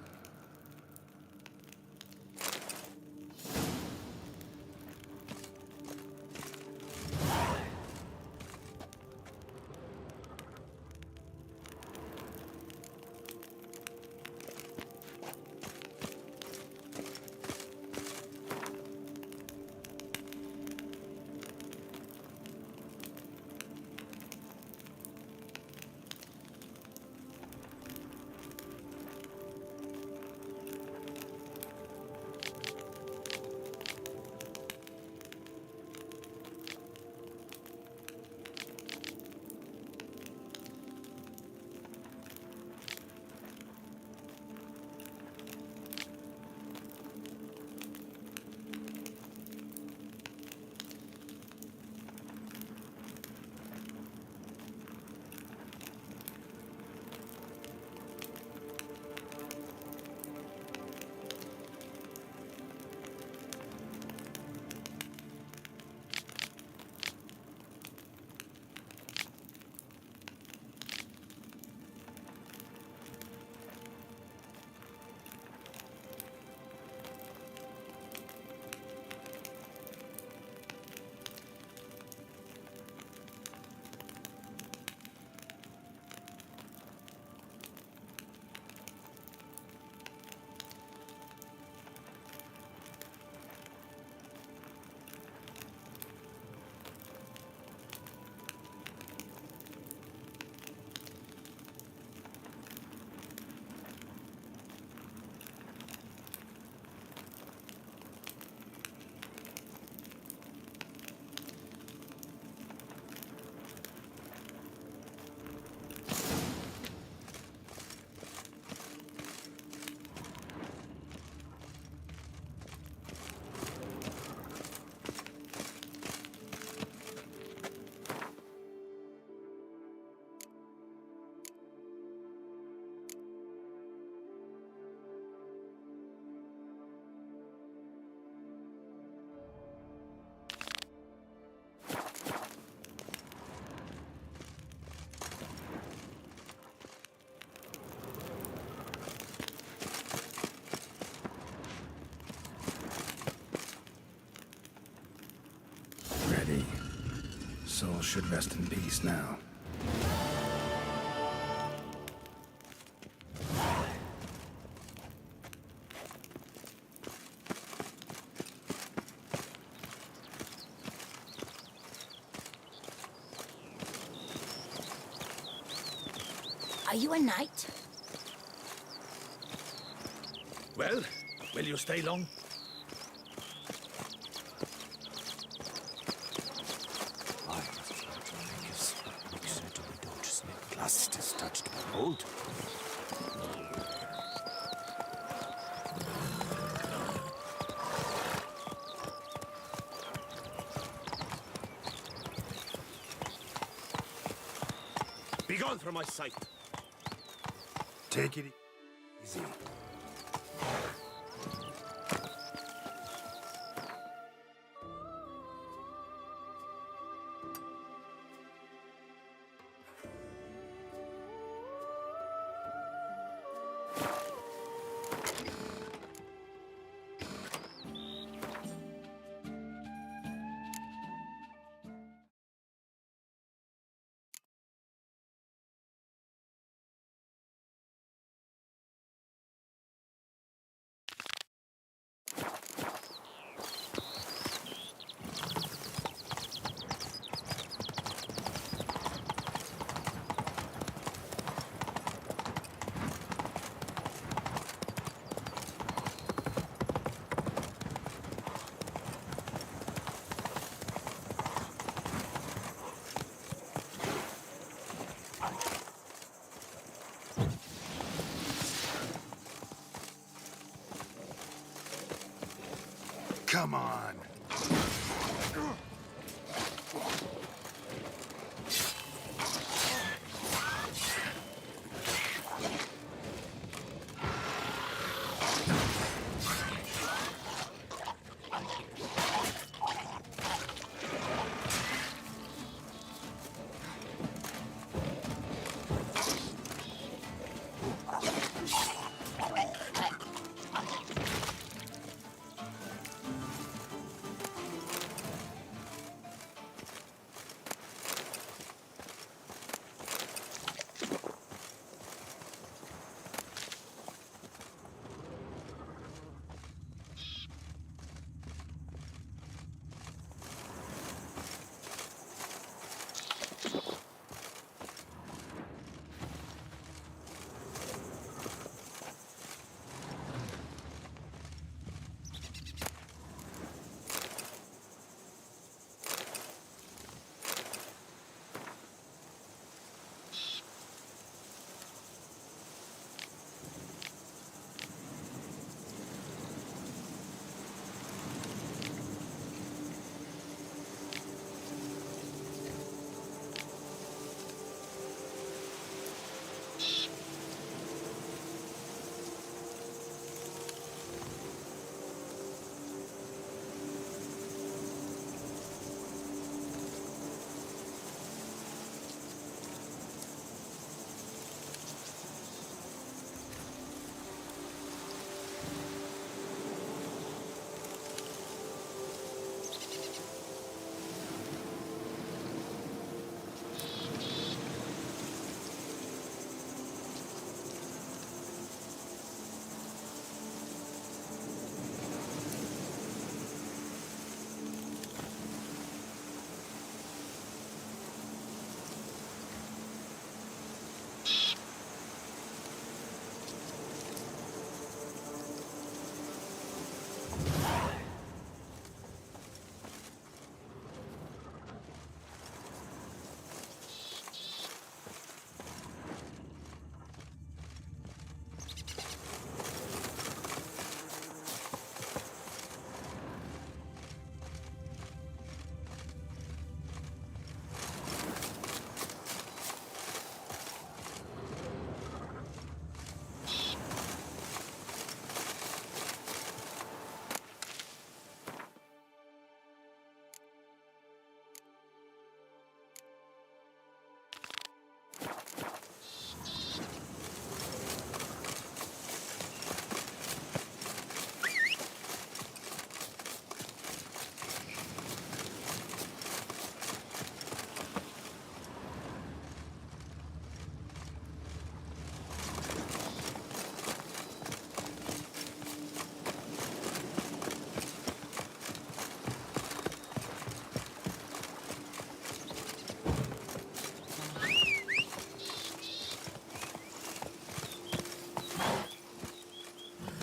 Ready. Soul should rest in peace now. Are you a knight? Well, will you stay long? I must try to make us Gone from my sight. Take it easy. Come on.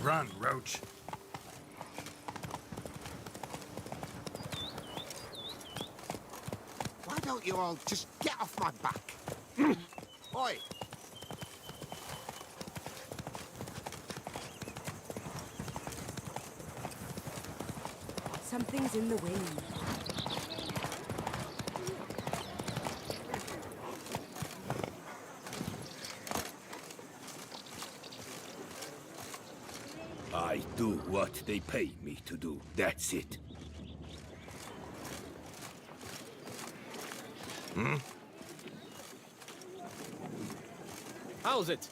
Run, Roach. Why don't you all just get off my back? Oi! Something's in the wind. I do what they pay me to do. That's it. Hmm? How's it?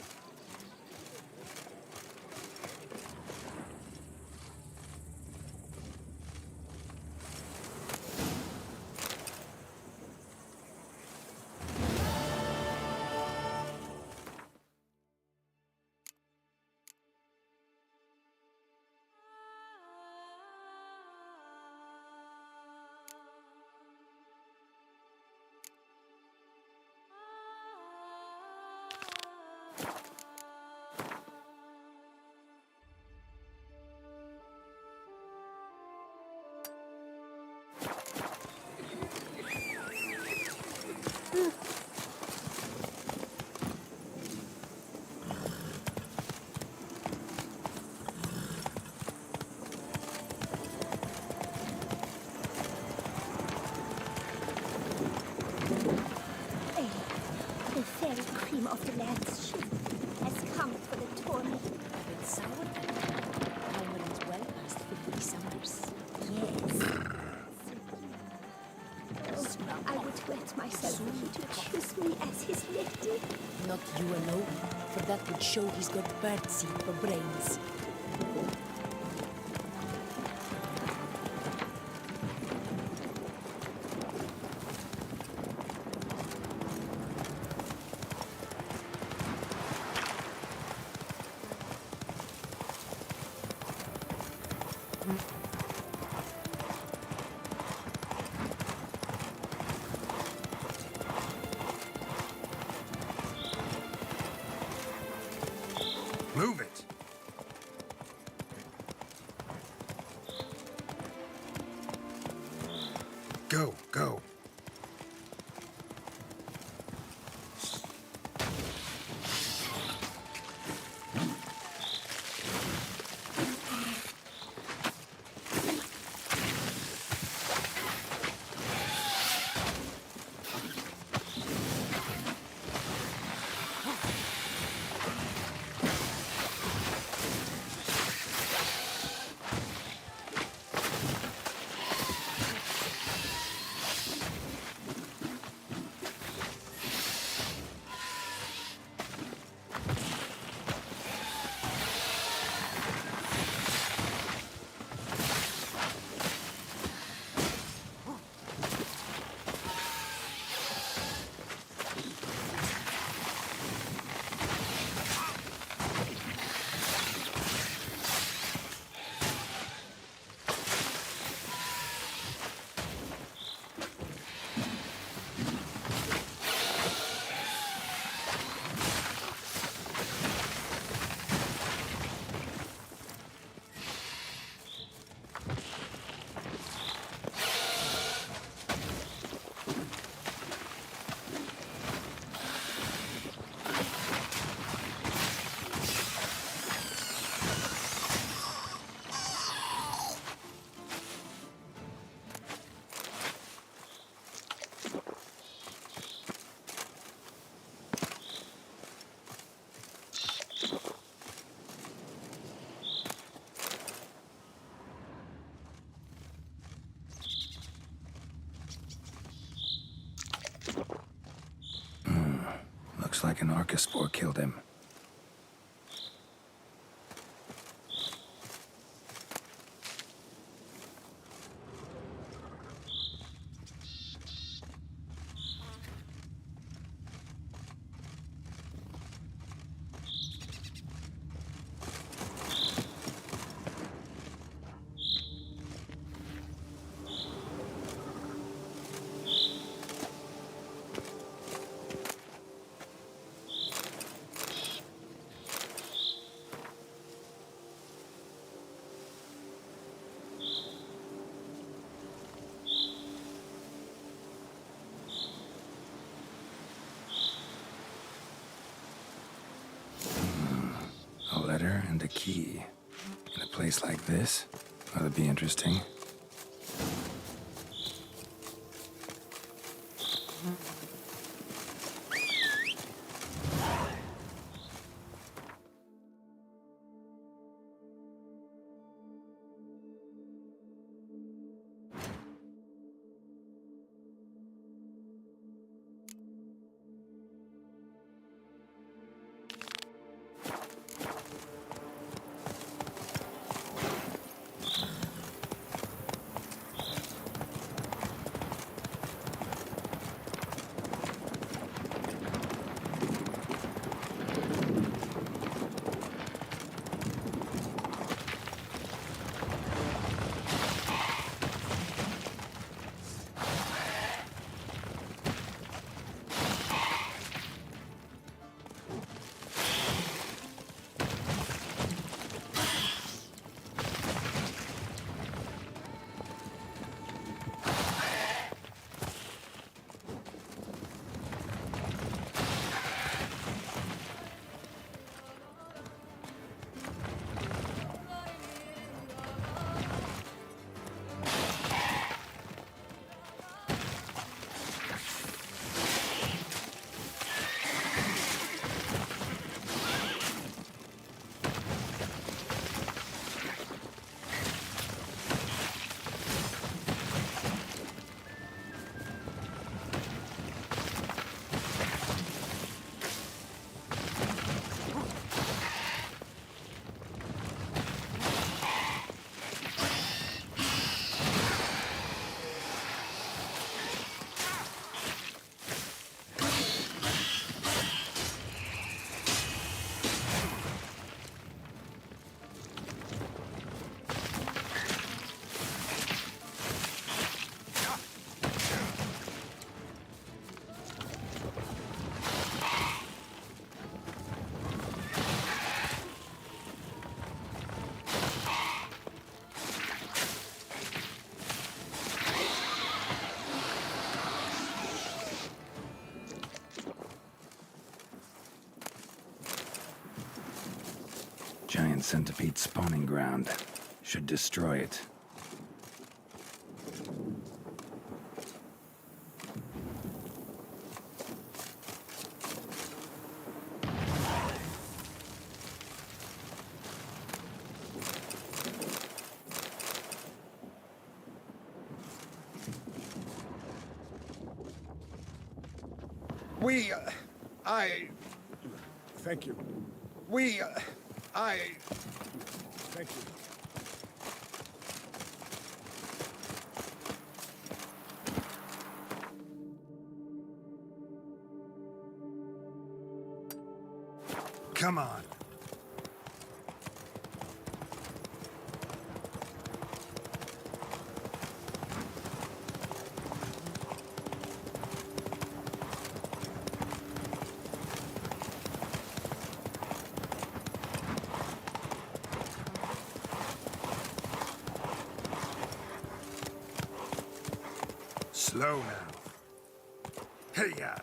The fairy cream of the land's ship has come for the Tourneys. It's sour then. Almost well past 50 summers. Yes. Oh, I would wet myself for you to choose me as his lady. Not you alone, for that would show he's got birdseed for brains. Move it! Go, go. Looks like an archaspore killed him. A letter and a key. In a place like this, ought to be interesting. Giant centipede spawning ground. Should destroy it. Thank you. Thank you. Come on. Slow now. Hey-ya!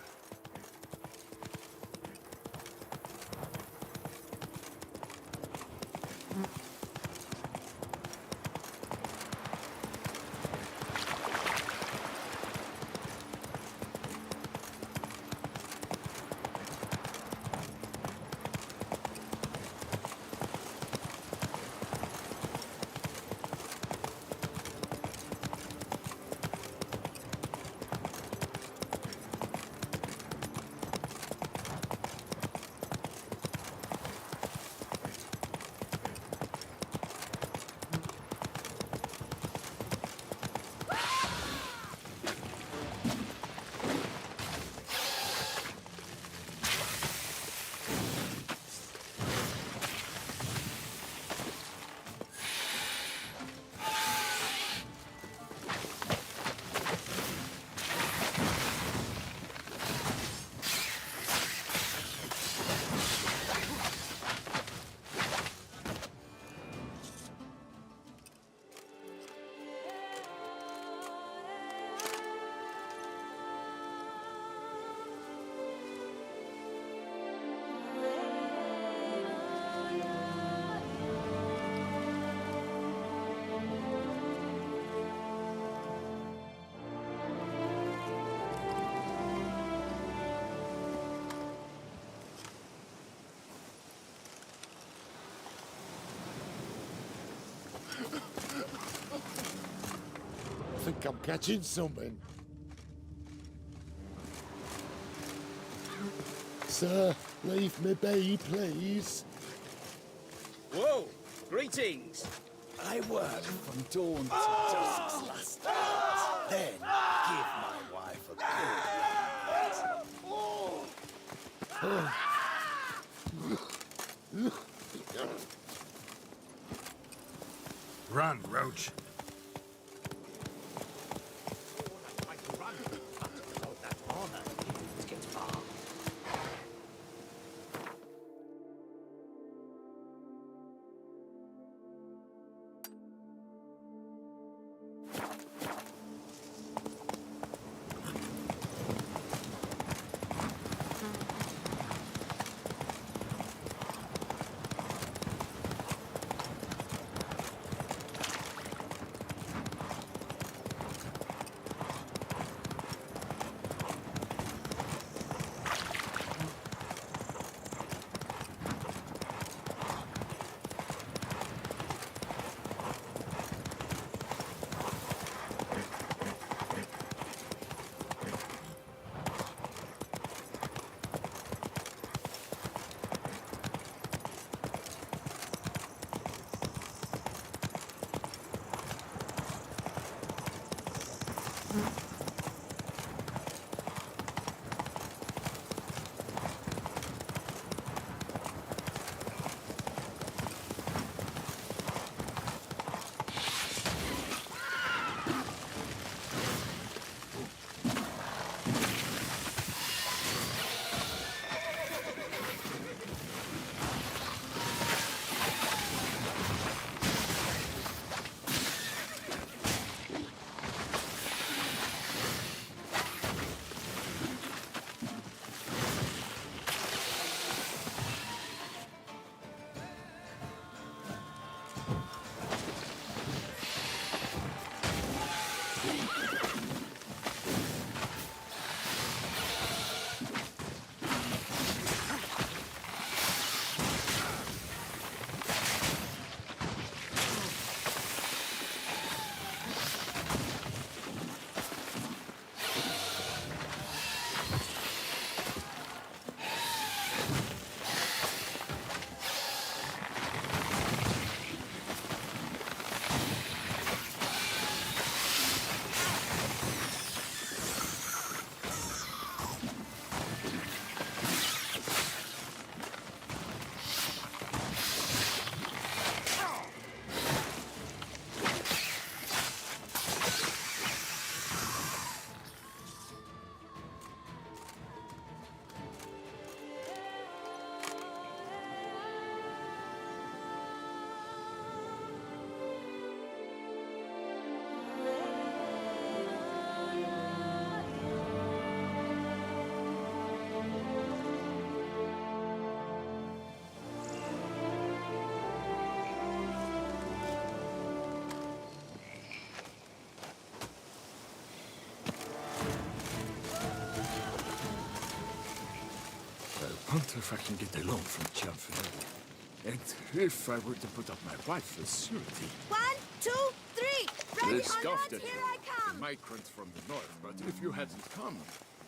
I think I'm catching something. Sir, leave me be, please. Whoa! Greetings! I work from dawn to dusk last night. Then give my wife a good Run, Roach. wonder if I can get a loan from Gianfranelli. And if I were to put up my wife as surety. 1, 2, 3. Ready They or scoffed not, at here you, I come. the migrant from the north, but if you hadn't come,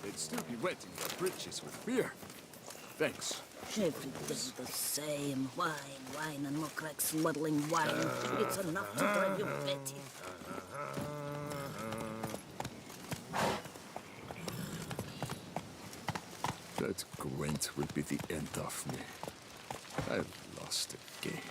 they'd still be wetting their britches with beer. Thanks. Every day the same. Wine, and more cracks muddling wine. It's enough to drive you batty. That Gwent will be the end of me. I've lost again.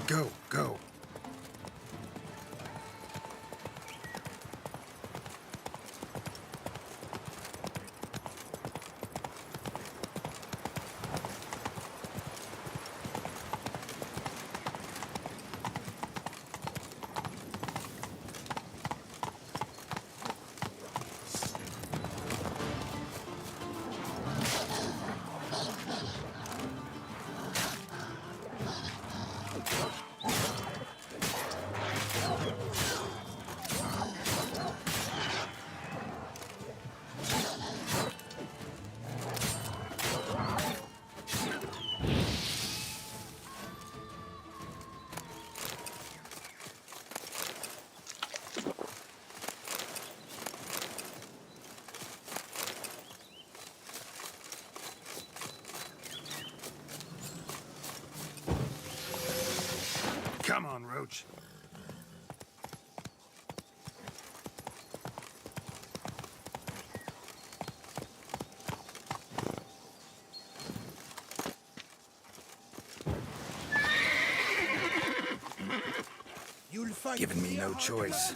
Go, go. Come on, Roach. You'll find Giving me no choice.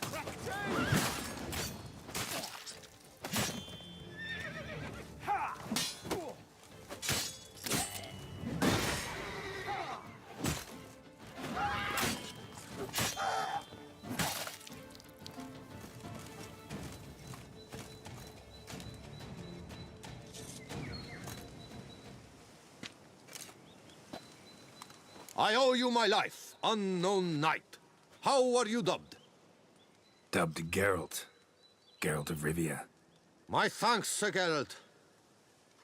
I owe you my life, unknown knight. How are you dubbed? Dubbed Geralt. Geralt of Rivia. My thanks, Sir Geralt.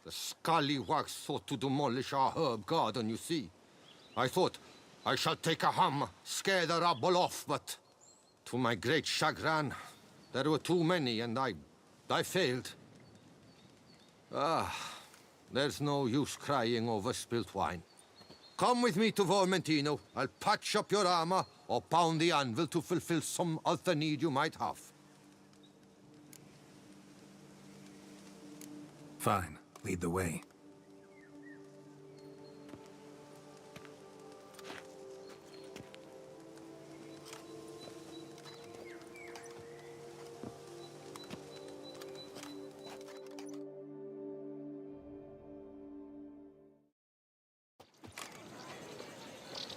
The scallywags sought to demolish our herb garden, you see. I thought, I shall take a hammer, scare the rabble off, but to my great chagrin, there were too many, and I failed. There's no use crying over spilt wine. Come with me to Vormentino. I'll patch up your armor or pound the anvil to fulfill some other need you might have. Fine. Lead the way.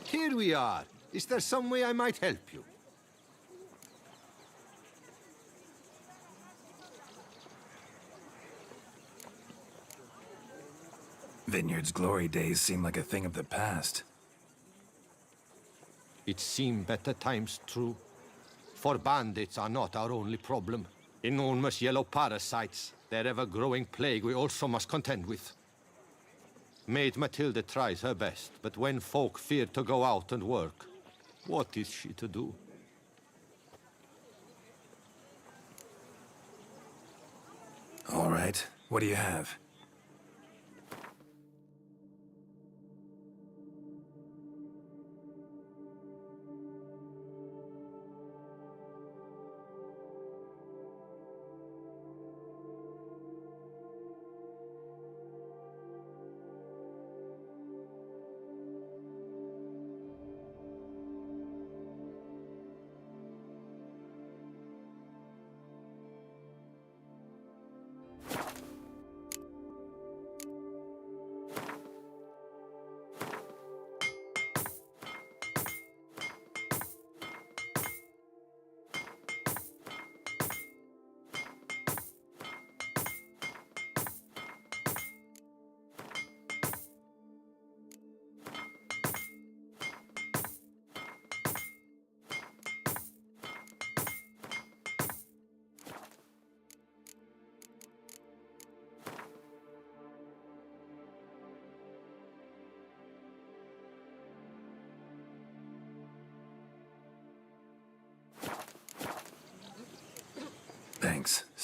Here we are. Is there some way I might help you? Vineyard's glory days seem like a thing of the past. It seem better times, true. For bandits are not our only problem. Enormous yellow parasites, their ever-growing plague we also must contend with. Maid Matilda tries her best, but when folk fear to go out and work, what is she to do? All right. What do you have?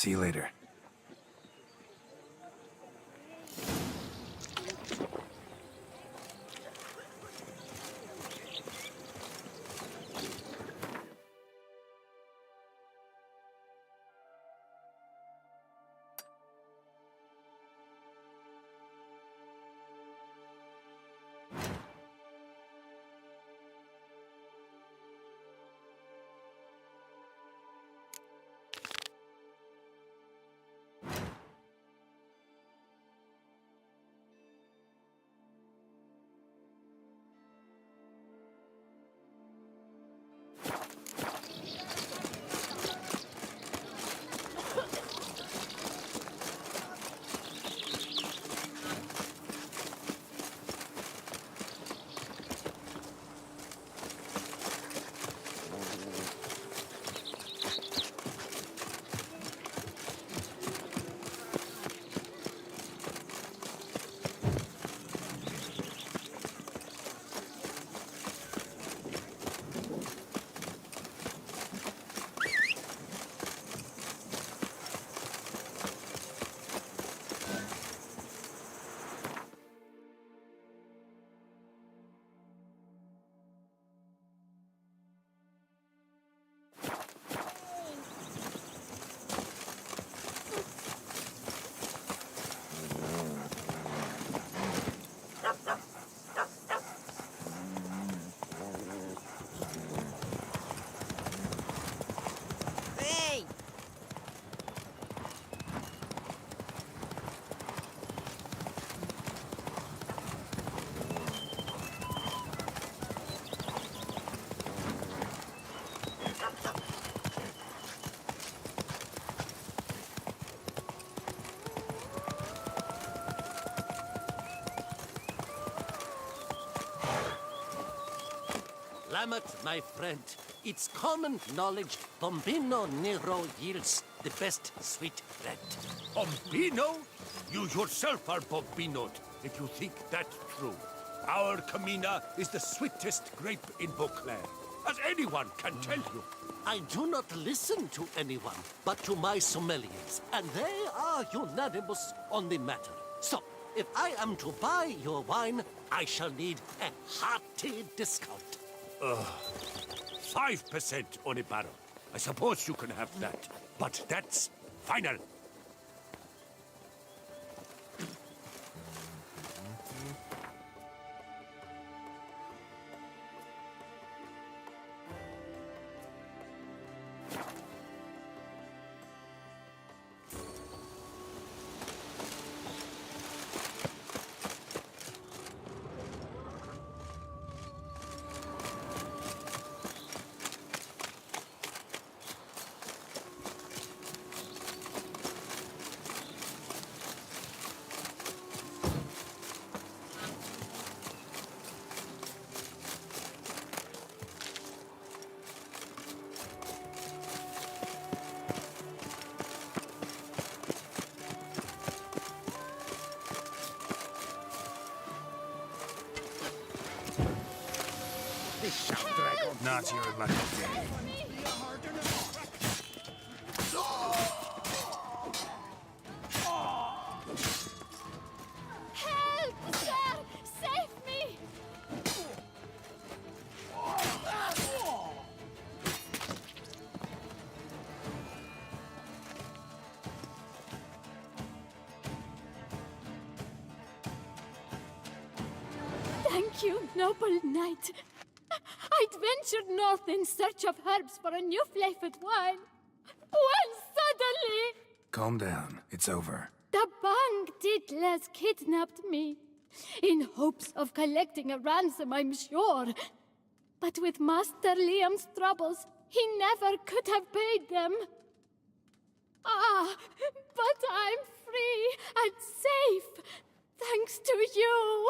See you later. Lamet, my friend, it's common knowledge Bombino Nero yields the best sweet bread. Bombino? You yourself are Bombinoed, if you think that's true. Our Camina is the sweetest grape in Beauclair, as anyone can tell you. I do not listen to anyone, but to my sommeliers, and they are unanimous on the matter. So, if I am to buy your wine, I shall need a hearty discount. 5% on a barrel. I suppose you can have that, but that's final. Not your lucky day. Help, sir! Save me! Thank you, noble knight. I'd ventured north in search of herbs for a new flavored wine. When suddenly... Calm down. It's over. the Bang Diddlers kidnapped me. In hopes of collecting a ransom, I'm sure. But with Master Liam's troubles, he never could have paid them. Ah, but I'm free and safe, thanks to you.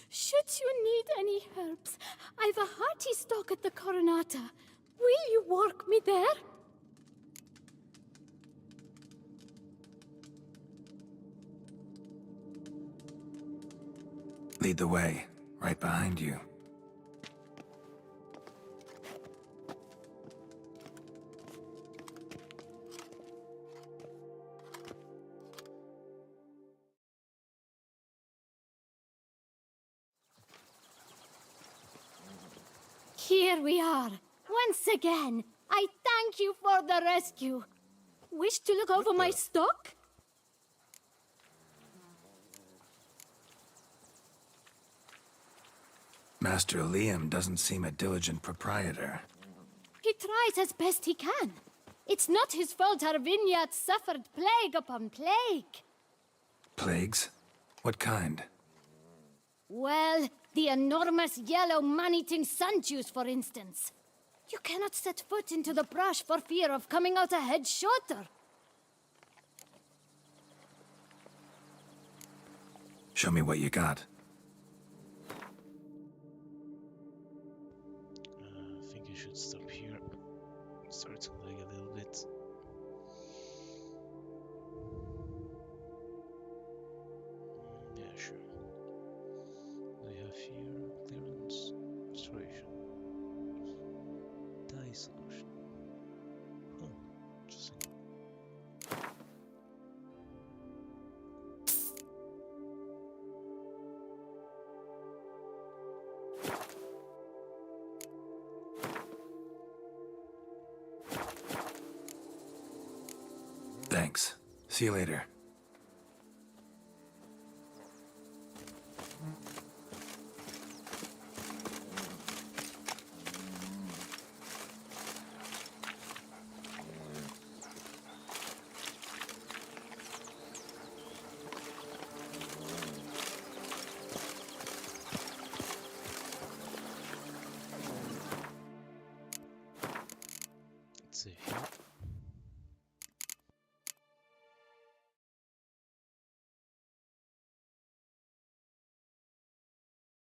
Should you need any herbs, I've a hearty stock at the Coronata. Will you walk me there? Lead the way. Right behind you. Here we are. Once again, I thank you for the rescue. Wish to look over my stock? Master Liam doesn't seem a diligent proprietor. He tries as best he can. It's not his fault our vineyard suffered plague upon plague. Plagues? What kind? Well, the enormous yellow man-eating sun-juice, for instance. You cannot set foot into the brush for fear of coming out a head shorter. Show me what you got. I think I should stop here. Start to lag a little bit. Yeah, sure. We have here clearance, restoration, dye solution. Oh, interesting. Thanks. See you later.